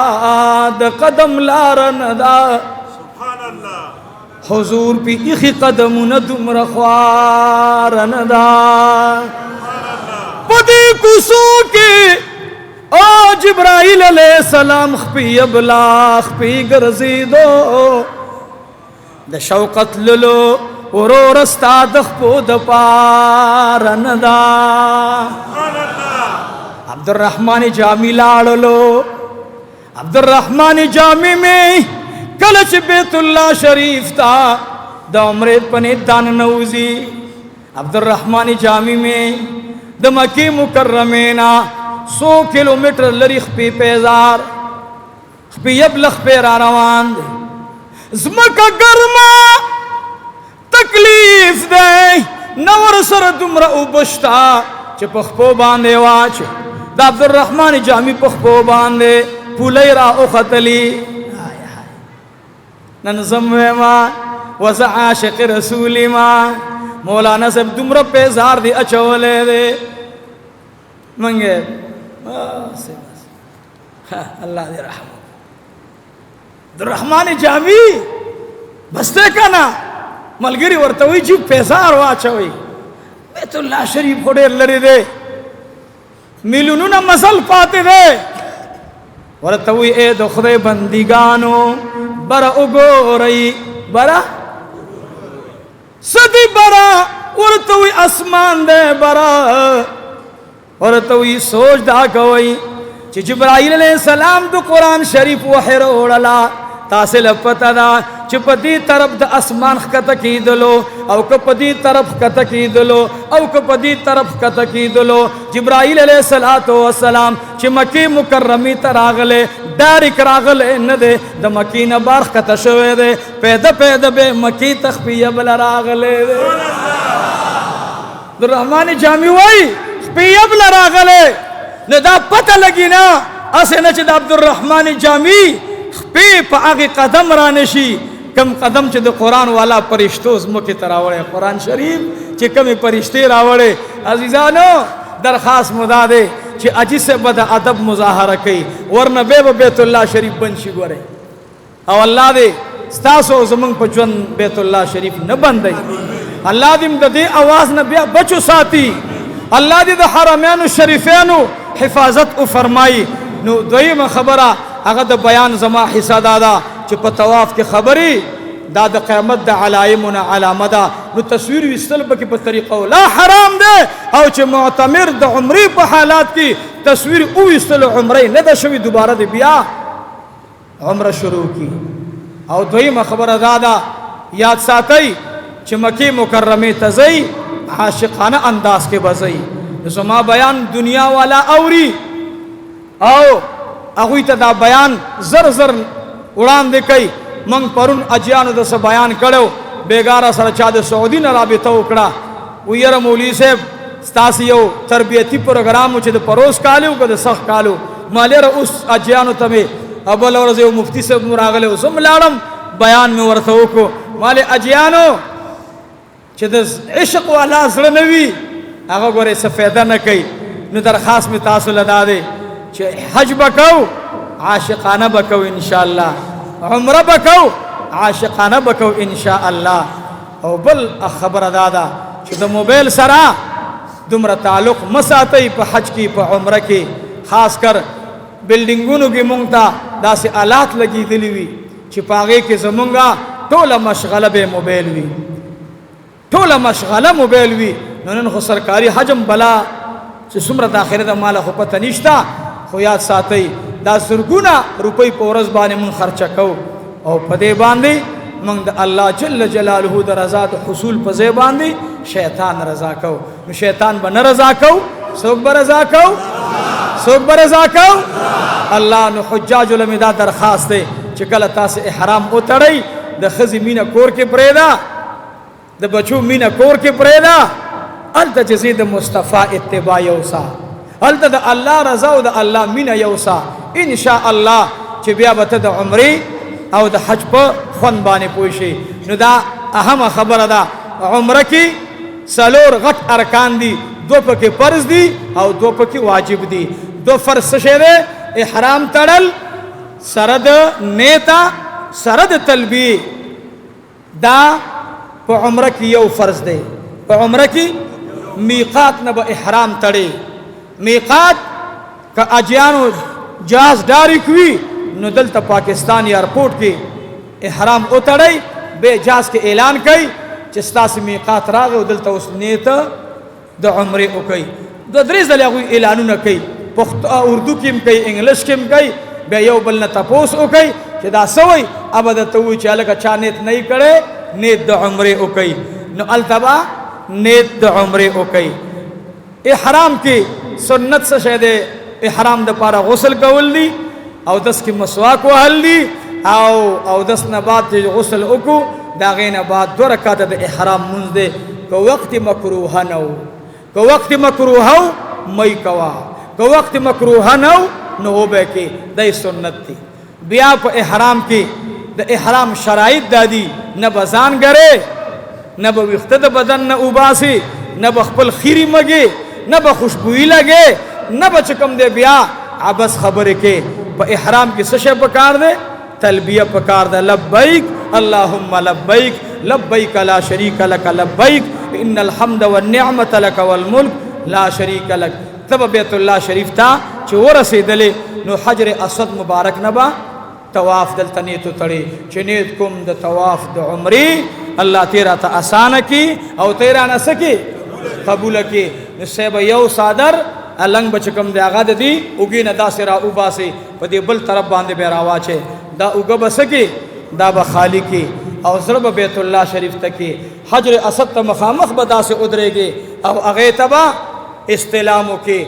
द कदम लारन दा सुभान अल्लाह हुजूर पी इखी कदम न दुम रखवारन दा पदी कुसू के ओ जिब्राइल अलैहिस्सलाम खपी अबला खपी गरजी दो द शौकत ललो ओरो रस्ता दखपो द पारन दा अब्दुर्रहमान जामी लाड़लो अब्दुर्रहमान जामी में कलच बैतुल्लाह शरीफ था द उम्रे पने दान नौजी अब्दुर्रहमान जामी में द मक्की मुकर्रमेना 100 किलोमीटर लरी खपी पेजार खपी यबलख पे रवान ज़मका गर्मा तकलीफ दे नवर सर दुमरा उबश्ता चे पखपो बांधे वाच द अब्दुर्रहमान जामी पखपो बांधे पुलेरा उखतली ननज़म मा वज़ा आशिक़ रसूली मा मौलाना सब दुमरा पेजार दी अचवले दे मंगे अल्लाह दे रहम अब्दुर्रहमान जामी बस्ते का ना मलगिरी वर्तवी जी पेजार वाचवी बैतुल्लाह शरीफ फोड़े लरी दे मिलुनु ना मसल पाते दे वर्तवी ए दुखरे बंदीगानो बरा उगो रही बरा सदी बरा वर्तवी आसमान दे बरा वर्तवी सोच दा गवई چې جبرائیل علیہ السلام د قرآن شریف وحی راوړلا تاسو له پته ده چې په دې طرف د اسمان ښکته کېدلو او که په دې طرف ښکته کېدلو او که په دې طرف ښکته کېدلو جبرائیل علیہ السلام چې مکې مکرمې ته راغلی ډایرک راغلی نه دی د مکې نه بار ښکته شوی دی پیدا پیدا به مکې ته خپیه بله راغلی دی عبدالرحمن جامی وایي خپیه بله راغلی نو دا پته لګي نه هسې نه چې د عبدالرحمن جامی خپې په هغې قدم را نشي کم قدم چې د قرآن والا پرشتو زمکې ته راوړی قرآن شریف چې کمې پرشتې راوړی عزیزانو درخواست مو دا دی چې اجي صاحب به د ادب مظاهره کوي ورنه بیا به بیت الله شریف بند شي ګورئ او الله دې ستاسو زمونږ په ژوند بیت الله شریف نه بندوي الله دې د دې اواز نه بیا بچو ساتي الله دې د حرمینو شریفینو حفاظت وفرمایي نو دویمه خبره هغه د بیان زما حصہ دادا چې په طواف کې خبرې دا د قیامت د علایمونه علامه ده نو تصویر ویستل پکې په طریقه لا حرام ده او چې معتمر د عمرې په حالات کې تصویر ویستل عمرې نه ده شوی دوباره د بیا عمره شروع کی او دویمه خبره دادا یاد ساتئ چې مکې مکرمې ته ځئ عاشقانه انداز کې به ځئ زما بیان دنیا والا اوري او هغوی ته دا بیان زر زر وړاندې کوي موږ پرون اجیانو د څه بیان کړو بیګاره سره چا د سعودي نه رابطه وکړه وی یاره مولوي صاحب ستاسې یو تربیتي پروګرام و چې د پروس کالو که د سخت کالو ما لیره اوس اجیانو ته مې بله ورځ یو مفتي صاحب مو راغلی اوس هم لاړم بیان مې ورته وکړو ما لی اجیانو چې د عشق والا زړه نه وي هغه ګورې څه فایده نه کوي نو درخواست مې تاسو له دا دی چې حج بکو عاشقانه بکو انشاءالله عمره بکو عاشقانه بکو انشاءالله او بل خبره دادا چې د موبایل سره دومره تعلق مساتئ په حج کې په عمره کې خاص کر بلډینګونو کې مونږ ته داسې آلات لګېدلي وي چې په هغې کې زمونږه ټوله مشغله به موبایل وي ټوله مشغله موبایل وي نو نن خو سرکاري حجم بلا چې څومره داخله د ماله خو پته نشته خو یاد ساتئ دا زرګونه روپۍ په ورځ باندې مونږ خرچه کوو او په دې باندې مونږ د الله جل جلاله د رضا د حصول په ځای باندې شیطان رضا کوو نو شیطان به نه رضا کوو څوک به رضا کوو څوک به رضا کوو الله نو حجاجو له مې دا درخواست دی چې کله تاسې احرام وتړئ د ښځې مینه کور کې پرېږده د بچو مینه کور کې پرېږده هلته چې زه د مصطفی اتباع یوسه هلته د الله رضا او د الله مینه یوسه انشاء الله چې بیا به ته د عمرې او د حج په خوند باندې پوه شي نو دا اهمه خبره ده عمره کې څلور غټ ارکان دي دو پکې فرض دي او دو پکې واجب دي دو فرض څه شی دی احرام تړل سره د نیته سره د تلبیه دا په عمره کې یو فرض دی په عمره کې میقات نه به احرام تړي میقات که اجیانو جاز ډایرک وي نو دلته پاکستان ایرپورټ کې احرام وتړئ به جاز کې اعلان کوي چې ستاسې میقات راغی او دلته اوس نیته د عمرې وکئ دوه درې ځلې هغوی اعلانونه کوي اردو کې هم کوي انګلیش کې هم کوي بیا یو بل نه تپوس وکئ چې دا څه وایي ابه درته وایي چې هلکه چا نیت نه یې کړی نیت د عمرې وکئ نو هلته به نیت د عمرې وکئ احرام کې سنت څه شی دی احرام دپاره غسل کول دي او دس کې مسواک وهل دي او دس نه بعد چې غسل وکړو د هغې نه بعد 2 رکعته د احرام مونځ دی که وقت مکروهه نه و که وقت مکروهه و می کوه که وقت مکروهه نه و نو وبه کې دی سنت دی بیا په احرام کې د احرام شرایط دا دي نه به ځان ګرې نه به ویښته د بدن نه اوباسي نه به خپل خیري مږې نه به خوشبویي لګې نه به چې کوم دی بیا عبس خبرې کې په احرام کې څه شی پکار دی تلبیه پکار ده لبیک اللهم لبیک لبیک لا شریک لک لبیک ان الحمد والنعمت لک والملک لا شریک لک تب بیت الله شریف ته چې ورسېدلې نو حجر اسود مبارک نه به طواف دلته نیتو تړي چې نیت کوم د طواف د عمرې الله تیرا ته اسانه کی او تیرا نه سکی قبول کی نو صاحب یو صادر अलंग बचकम दे आगा दी उगी न दा सिरा उबा से पदे बल तरफ बांधे बेरावा छे दा उग बसके दा बखाली की और ज़रब बैतुल्लाह शरीफ तक की हजर असद त मखामख बदा से उतरेगे अब अगे तबा इस्तिलामो के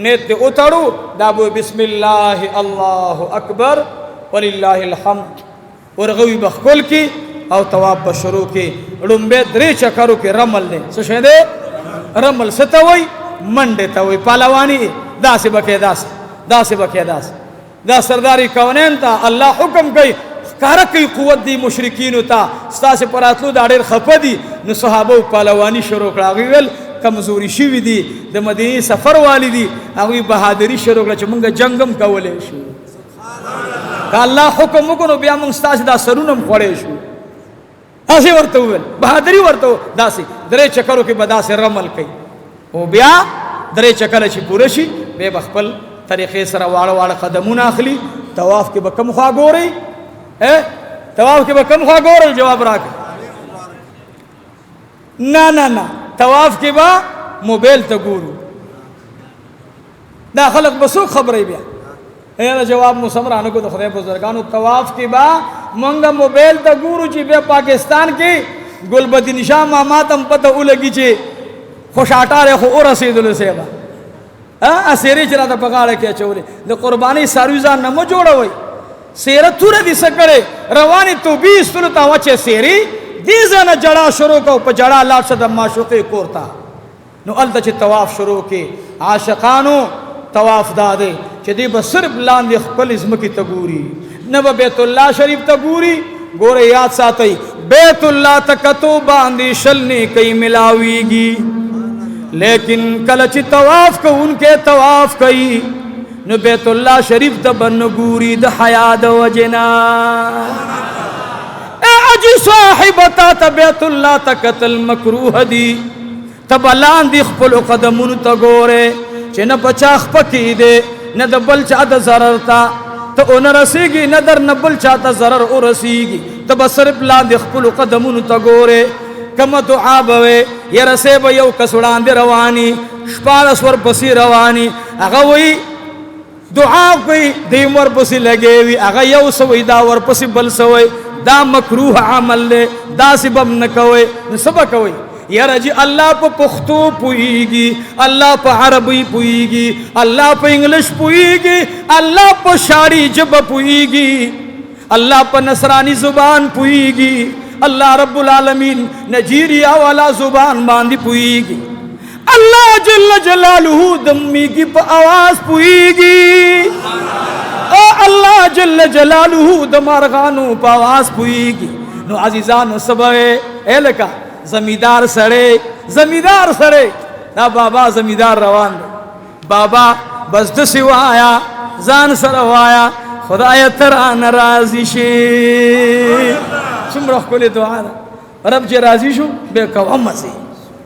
नेत उतरू दाबो बिस्मिल्लाह अल्लाह अकबर वलिल्लाहिल हम्द और गवी बखकुल की और तवाब बशरू की रुम्बे द्रे चकरू के रमल ने सुशेदे रमल सतवई मंडे तवई पालवानी दास बके दास दास बके दास दा सरदारी कौनेन था अल्लाह हुक्म कई कारक की कुवत दी मुशरिकीन होता स्ता से परातलू दाड़ेर खपदी न सहाबो पालवानी शुरू करागिल कमजोरी शिवी दी द मदीनी सफर वाली दी अगी बहादुरी शुरू कर मंग जंगम कवले शु अल्लाह हुक्म को बिया मंग स्ता से दा सरुनम पड़े शु ऐसे वर्तो बहादुरी वर्तो दासी दरे चकरो के बदा से रमल कई ओ बिया दरे चकर छी पुरशी बे बखपल तरीके सरा वाड़ वाड़ कदमुना अखली तवाफ के बकम खा गोरे है तवाफ के बकम खा गोरे जवाब राख ना ना ना तवाफ के बा मोबाइल त गुरु दा खलक बसो खबर बिया ए जवाब मुसमरान को खुदा बुजुर्गान तवाफ के बा मंगा मोबाइल त गुरु जी बे पाकिस्तान के गुलबदीन शाह मामातम पता उलगी चे खुशाटा रे खो रसीदुल सेवा हां सेरे चला त पगाड़े के चोरे द कुर्बानी सारुजा नमो जोड़ा वई सेरा तुरे दिस करे रवानी तो 20 तुलता वचे सेरी दीजा न जड़ा शुरू को पजड़ा लाट सद माशुके कोरता नो अल तच तवाफ शुरू के आशिकानो तवाफ दादे चदी बसिर्फ लांद खपल इस्म की तगूरी नब बैतुल्लाह शरीफ तगूरी गोरे याद सातई बैतुल्लाह तकतो बांदी शलनी कई मिलावीगी लेकिन कलच तवाफ को उनके तवाफ कई न बैतुल्लाह शरीफ तबन गूरी द हयाद वजना ए अजी साहिबता त बैतुल्लाह तकतल मकरूह दी तबलान दी खपल कदमुन तगोरे चन बचाख पकी दे न द बलचा द जररता तो उन रसीगी नदर न बलचा त जरर ओ रसीगी तब सिर्फ ला दी खपल कदमुन तगोरे कम दुआ बवे ये रसे बयो कसुड़ान दे रवानी शपारस वर पसी रवानी अगा वही दुआ कोई दीमर पसी लगे हुई अगा यो सवई दा वर पसी बल सवई दा मकरूह अमल ले दा सिबम न कवे न सब कवे यार जी अल्लाह पे पुख्तो पुईगी अल्लाह पे अरबी पुईगी अल्लाह पे इंग्लिश पुईगी अल्लाह पे शाड़ी जब पुईगी अल्लाह पे नसरानी जुबान पुईगी अल्लाह रब्बुल आलमीन नजीरिया वाला जुबान बांधी पुईगी अल्लाह जल्ल जलालुहु दम्मी की आवाज पुईगी ओ अल्लाह जल्ल जलालुहु दमारगानु आवाज पुईगी नो अजीजान सबे एलका जमींदार सड़े ना बाबा जमींदार रवान बाबा बस द सिवाया जान सरवाया खुदाया तरा नाराजी शे सुमरख को ले दुआ रब जे राजी शु बेकवम मसी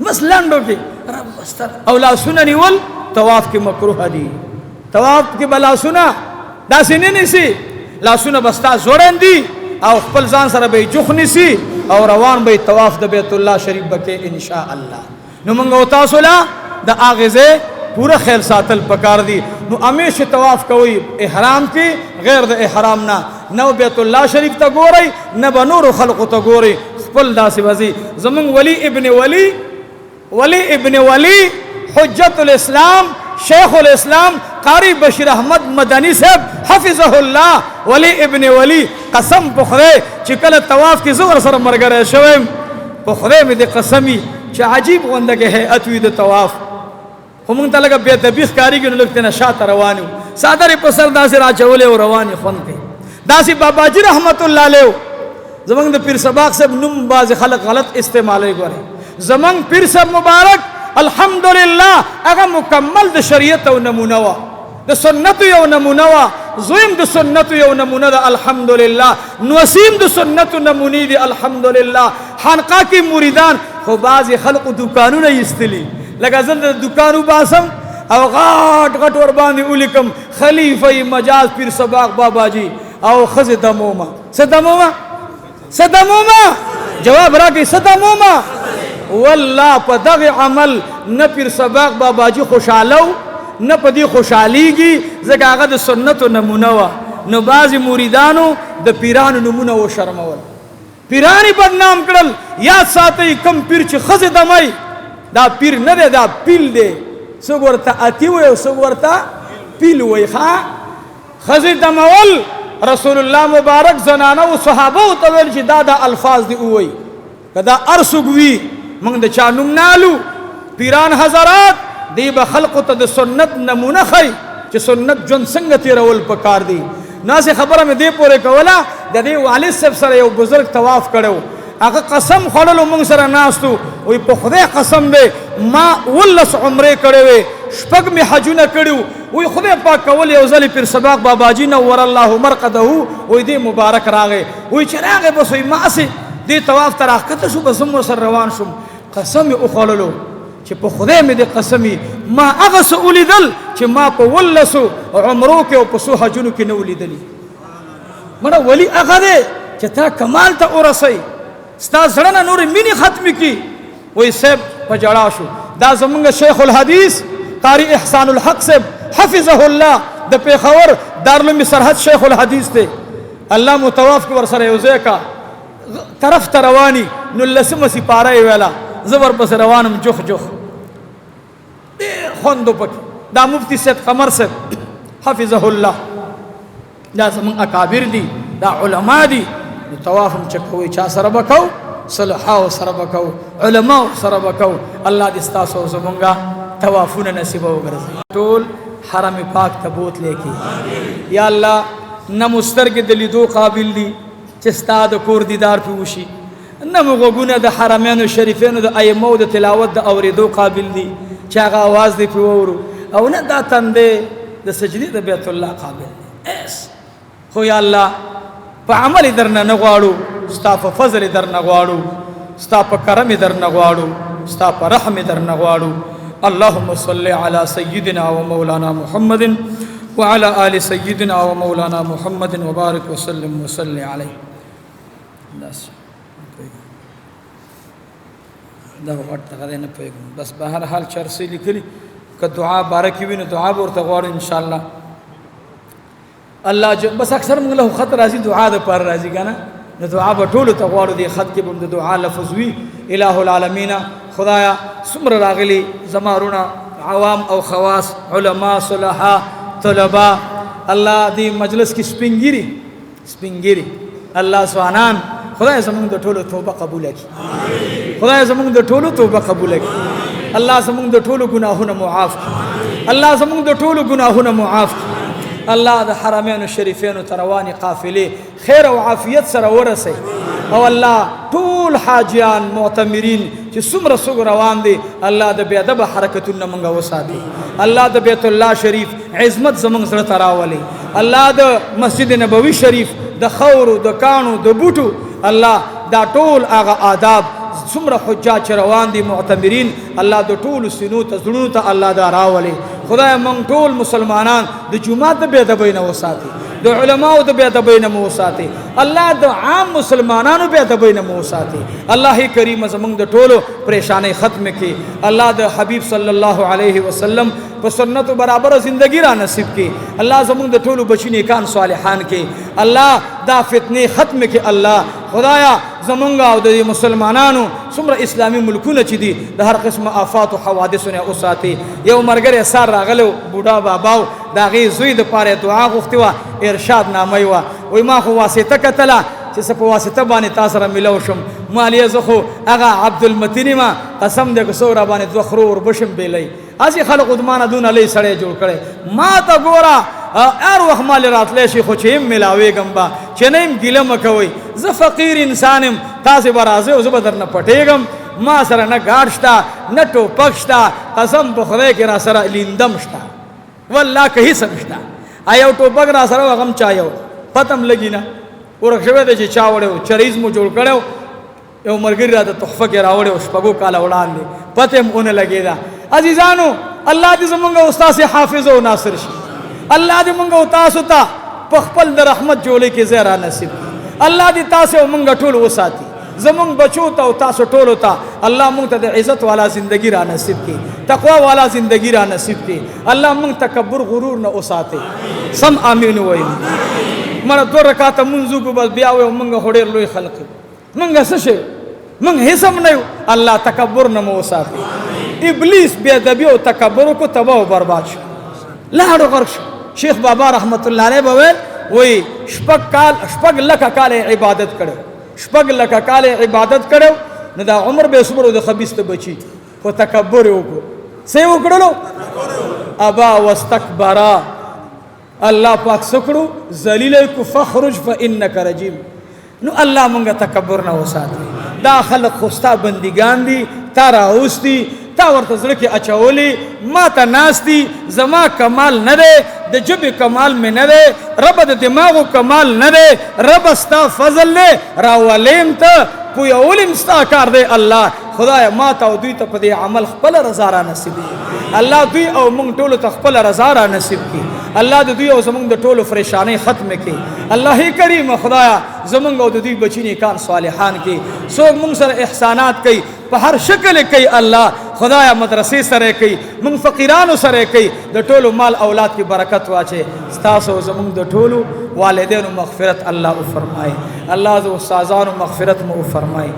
मसलंडो के रब बस्तर औला सुननी वल तवाफ के मकरूह दी तवाफ के बला सुना दासिने निसी ला सुना बस्ता जोड़न दी और खपल जान सर बे जुखनी सी और रवान बे तवाफ द बैतुल्लाह शरीफ बके इंशाअल्लाह नु मंगो तासुला द आगेजे पूरा खैर सातल पकार दी नु हमेश तवाफ कोई इहराम की गैर द इहराम ना न बैतुल्लाह शरीफ त गोरई न बनूर खल्क त गोरई खपल दासी वजी जमंग वली इब्न वली हुज्जतुल इस्लाम शेखुल इस्लाम कारी बशीर अहमद मदनी साहब हफिज़हुल्लाह वली इब्न वली कसम पुखरे चिकल तवाफ की ज़ुर सर मरगर शवम पुखरे में दे कसमी च अजीब वंद के है अतवी द तवाफ हम तलगा बेतबीख कारी के लगते न शात रवानी सादर पसर दासी राचवले और रवानी फन के दासी बाबा जी रहमतुल्लाह अलैह जमंग द पीर सबाक सब नुम बाज खलक गलत इस्तेमाल करे जमंग पीर सब मुबारक अल्हम्दुलिल्लाह अगर मुकम्मल द शरीयत व नमूनावा द सुन्नत व नमूनावा ज़ुइम द सुन्नत व नमूना द अल्हम्दुलिल्लाह नसीम द सुन्नत नमूनी द अल्हम्दुलिल्लाह खानका की मुरीदान हो बाज खलक दुकानों न इस्तली लगा जल्द दुकानों बासम और घाट घट और बांधी उलिकम खलीफा मजाज पीर सबाक बाबा जी आओ खज दमोमा सदमोमा जवाब राखी सदमोमा वल्लाह पदग अमल न पीर सबाक बाबा जी खुशालो نه په دې خوشحالیږي ځکه هغه د سنتو نمونه وه. نو بعضې مریدانو د پیرانو نومونه وشرمول، پیران یې بدنام کړل. یاد ساتئ کم پیر چې ښځې دمئ دا پیر نه دی، دا پیل دی. څوک ورته اتی وایي او څوک ورته پیل وایي. ښځې دمول رسول الله مبارک زنانه و صحابه ته ویل چې دا الفاظ دي ووایي، که دا هر څوک وي موږ د چا نوم نه الو. پیران حضرات دی به خلقو ته د سنت نمونه ښیي چې سنت ژوند څنګه تېرول پکار دی. ناسې خبره مې دې پورې کوله، د دې والد صاحب سره یو بزرګ طواف کړی، هغه قسم خوړلو موږ سره ناست و، وایي په خدای قسم دی ما 19 عمرې کړې وې، 6 مې حجونه کړي وو. وایي خدای پاک کول یو ځل پیر سباق باباجي نور الله مرقده، وایي دې مبارک راغی. وایي چې راغی بس وایي ما هسې دې طواف ته راښکته شو، بس هم ورسره روان شوم. قسم یې وخوړلو چې په خدای مې دې قسم ما هغه څه ولیدل چې ما په 19 عمرو کې او په 100 حجونو کې نه ولیدلي. مړه ولی هغه دی چې تا کمال ته ورسئ، ستا زړه نه نورې مینې ختمې کړي. وایي صاحب په ژړا شو. دا زمونږ شیخ الحدیث قاری احسان الحق صاحب حفظه الله د پېښور دارالعلوم سرحد شیخ الحدیث دی. الله متواف کې ورسره یو ځای کا طرف ته رواني، 19مه سپاره یې ویله، زه ورپسې روانم جوخ جوخ، ډېر خوند و پکې. دا مفتی سید قمر صاحب حفظه الله دا زمونږ اکابر دي، دا علما دي. نو طواف هم چې کوئ چا سره به کوو؟ صلحاو سره به کوو، علماو سره به کوو. الله دې ستاسو او زمونږه طوافونه نصیبه وګرځوي. ټول حرم پاک ته بوتلی کړي. یا الله نه مو سترګې د لیدو قابل دي چې ستا د کور دیدار پې وشي، نه مو غوږونه د حرمینو شریفینو د ائمو د تلاوت د اورېدو قابل دي چې هغه اواز دې پې واورو، او نه دا تندې د سجدې د بیت الله قابل دی. خو یا الله په عمل در نه غواړو، ستا په فضل در نه غواړو، ستا په کرم در نه غواړو، ستا په رحم در نه غواړو. اللهم صل على سيدنا ومولانا محمد وعلى آل سيدنا ومولانا محمد وبارك وسلم وصل عليه. دا ورته غوډه نه پوهېږم، بس به هر حال چرسې لیکلي که دعا بارکې وي نو دعا به ورته غواړو انشاءالله. الله بس اکثر موږ له خط راځي دعا دپاره راځي که نه، نو دعا به ټولو ته غواړو. دې خط کې به هم د دعا لفظ وي. اله العالمین خدایا څومره راغلي زما وروڼه عوام او خواص علما صلحا طلبا، الله دې مجلس کې سپین ګیري الله ځوانان، خدای زمونږ د ټولو توبه قبوله کړي، خدای زمونږ د ټولو توبه قبوله کړي، الله زمونږ د ټولو ګناهونه معاف کړي، الله زمونږ د ټولو ګناهونه معاف کړي، الله د حرمینو شریفینو ته روانې قافلې خیر او عافیت سره ورسوي، او الله ټول حاجیان معتمرین چې څومره څوک روان دي الله د بې ادبه حرکتونه موږ وساتي، الله د بیت الله شریف عظمت زموږ زړه ته راولي، الله د مسجد نبوي شریف د خورو د کاڼو د بوټو الله دا ټول هغه آداب څومره حجاج روان دي معتمرین الله د ټولو سینو ته زړونو ته الله دا راولي. خدای موږ ټول مسلمانان د جومات د بې ادبۍ نه وساتي، د علماو د بې ادبۍ نه مو وساتي، الله د عام مسلمانانو بې ادبۍ نه مو وساتي. الله کریم زموږ د ټولو پریشانۍ ختم کړي، الله د حبیب صلی الله علیه وسلم په سنتو برابر زندگی را نصیب کړي، الله زموږ د ټولو بچی نیکان صالحان کړي، الله دا فتنې ختم کړي. الله خدایا زمونږ او د مسلمانانو څومره اسلامي ملکونه چې دي د هر قسمه آفات او حوادثو نه وساتي. یو مرګری سار راغلو بوډا باباو د هغې زوی دپاره دعا غوښتې وه، ارشاد نامه یې وه، وایي ما خو واسطه کتله چې څه په واسطه باندې تا سره ملو شم، مالیه زه خو هغه عبدالمتین یم، قسم دی که څو را باندې 2 خرو وربشم بیلی. هسې خلقو د ما نه دونه لوی سړی جوړ کړی، ما ته ګوره هر وخت مالې راتلی شي خو چې یم میلاوېږم به، چې نه یم ګیله مه کوئ، زه فقیر انسان یم، تاسې به راځئ او زه به در نه پټېږم، ما سره نه ګاډ شته نه ټوپک شته، قسم په خدای کې را سره لیندم شته، والله که هېڅ هم شته. یو ټوپک را سره و هغه هم چا یو پته هم لګي نه ورک شوی دی چې چا وړی و، چریز مو جوړ کړی و، یو ملګري راته تحفه کې راوړی و 6 کاله وړاندې، پته هم ونه لګېده. عزیزانو الله دې زمونږ او ستاسې حافظ او ناصر شي، الله دې مونږ او تاسو ته په خپل د رحمت جولې کې ځای را نصیب کړي، الله دې تاسې او مونږ ټول وساتي، زمونږ بچو ته او تاسو ټولو ته الله مونږ ته د عزت والا زندگی را نصیب کړي. तकवा वाला ज़िंदगी रा नसीब के अल्लाह मंग तकब्बुर गुरूर न उसाते सम आमीन वही मरा 2 रकात मुंजू को बस ब्यावे मंग होड़े लोई खल्क मंग सशे मंग हिसम नहीं अल्लाह तकब्बुर न उसाते इब्लीस बेअदबी और तकब्बुर को तबाह बर्बाद लाड़ो गर्श शेख बाबा रहमतुल्लाह अलैह बवेल वही शपग लका काले इबादत करो शपग लका काले इबादत करो न दा उम्र बेसुबर द खबीस बची वो तकब्बुर को से वो करो अबा वस्तकबरा अल्लाह पाक सुकड़ू जलील को फखरुज फ इन्नक रजीम नु अल्लाह मंगा तकब्बुर न हो साथी दा खलक खुस्ता बंदीगान दी तारा उस्ती ता वर्त जड़ के अचौली माता नास्ती जमा कमाल न दे द जब कमाल में न दे रब द दिमाग कमाल न दे रब अस्ता फजल ले रावलेम त पुया उलिम स्ता कर दे अल्लाह खुदाया माता दुई त पदे अमल खपल रजारा नसीब अल्लाह दुई और मुंग टोल तखपल रजारा नसीब की अल्लाह दुई और जमुंग द टोल परेशानी खत्म के अल्लाह ही करीम खुदाया जमुंग और दुई बचीनी कान सालिहान की सो मुंग सर एहसानात कई हर शक्ल कई अल्लाह खुदाया मदरसे सरे कई मुंग फ़कीरान सरे कई द टोलो माल औलाद की बरकत वाचे स्तासो जमुंग द टोलो वालिदैन मग़फ़िरत अल्लाह फरमाए अल्लाह जो साजान मग़फ़िरत में फरमाए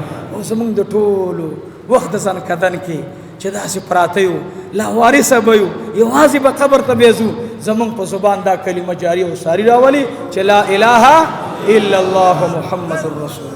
जमुंग द टोलो वक्त सन कदन की चदा से प्रातयु लावारी सबयु ये वाजी बकबर तबेजू जमुंग पर जुबान दा कलिमा जारी हो सारी रावली चला इलाहा इल्लल्लाह मुहम्मदुर रसूल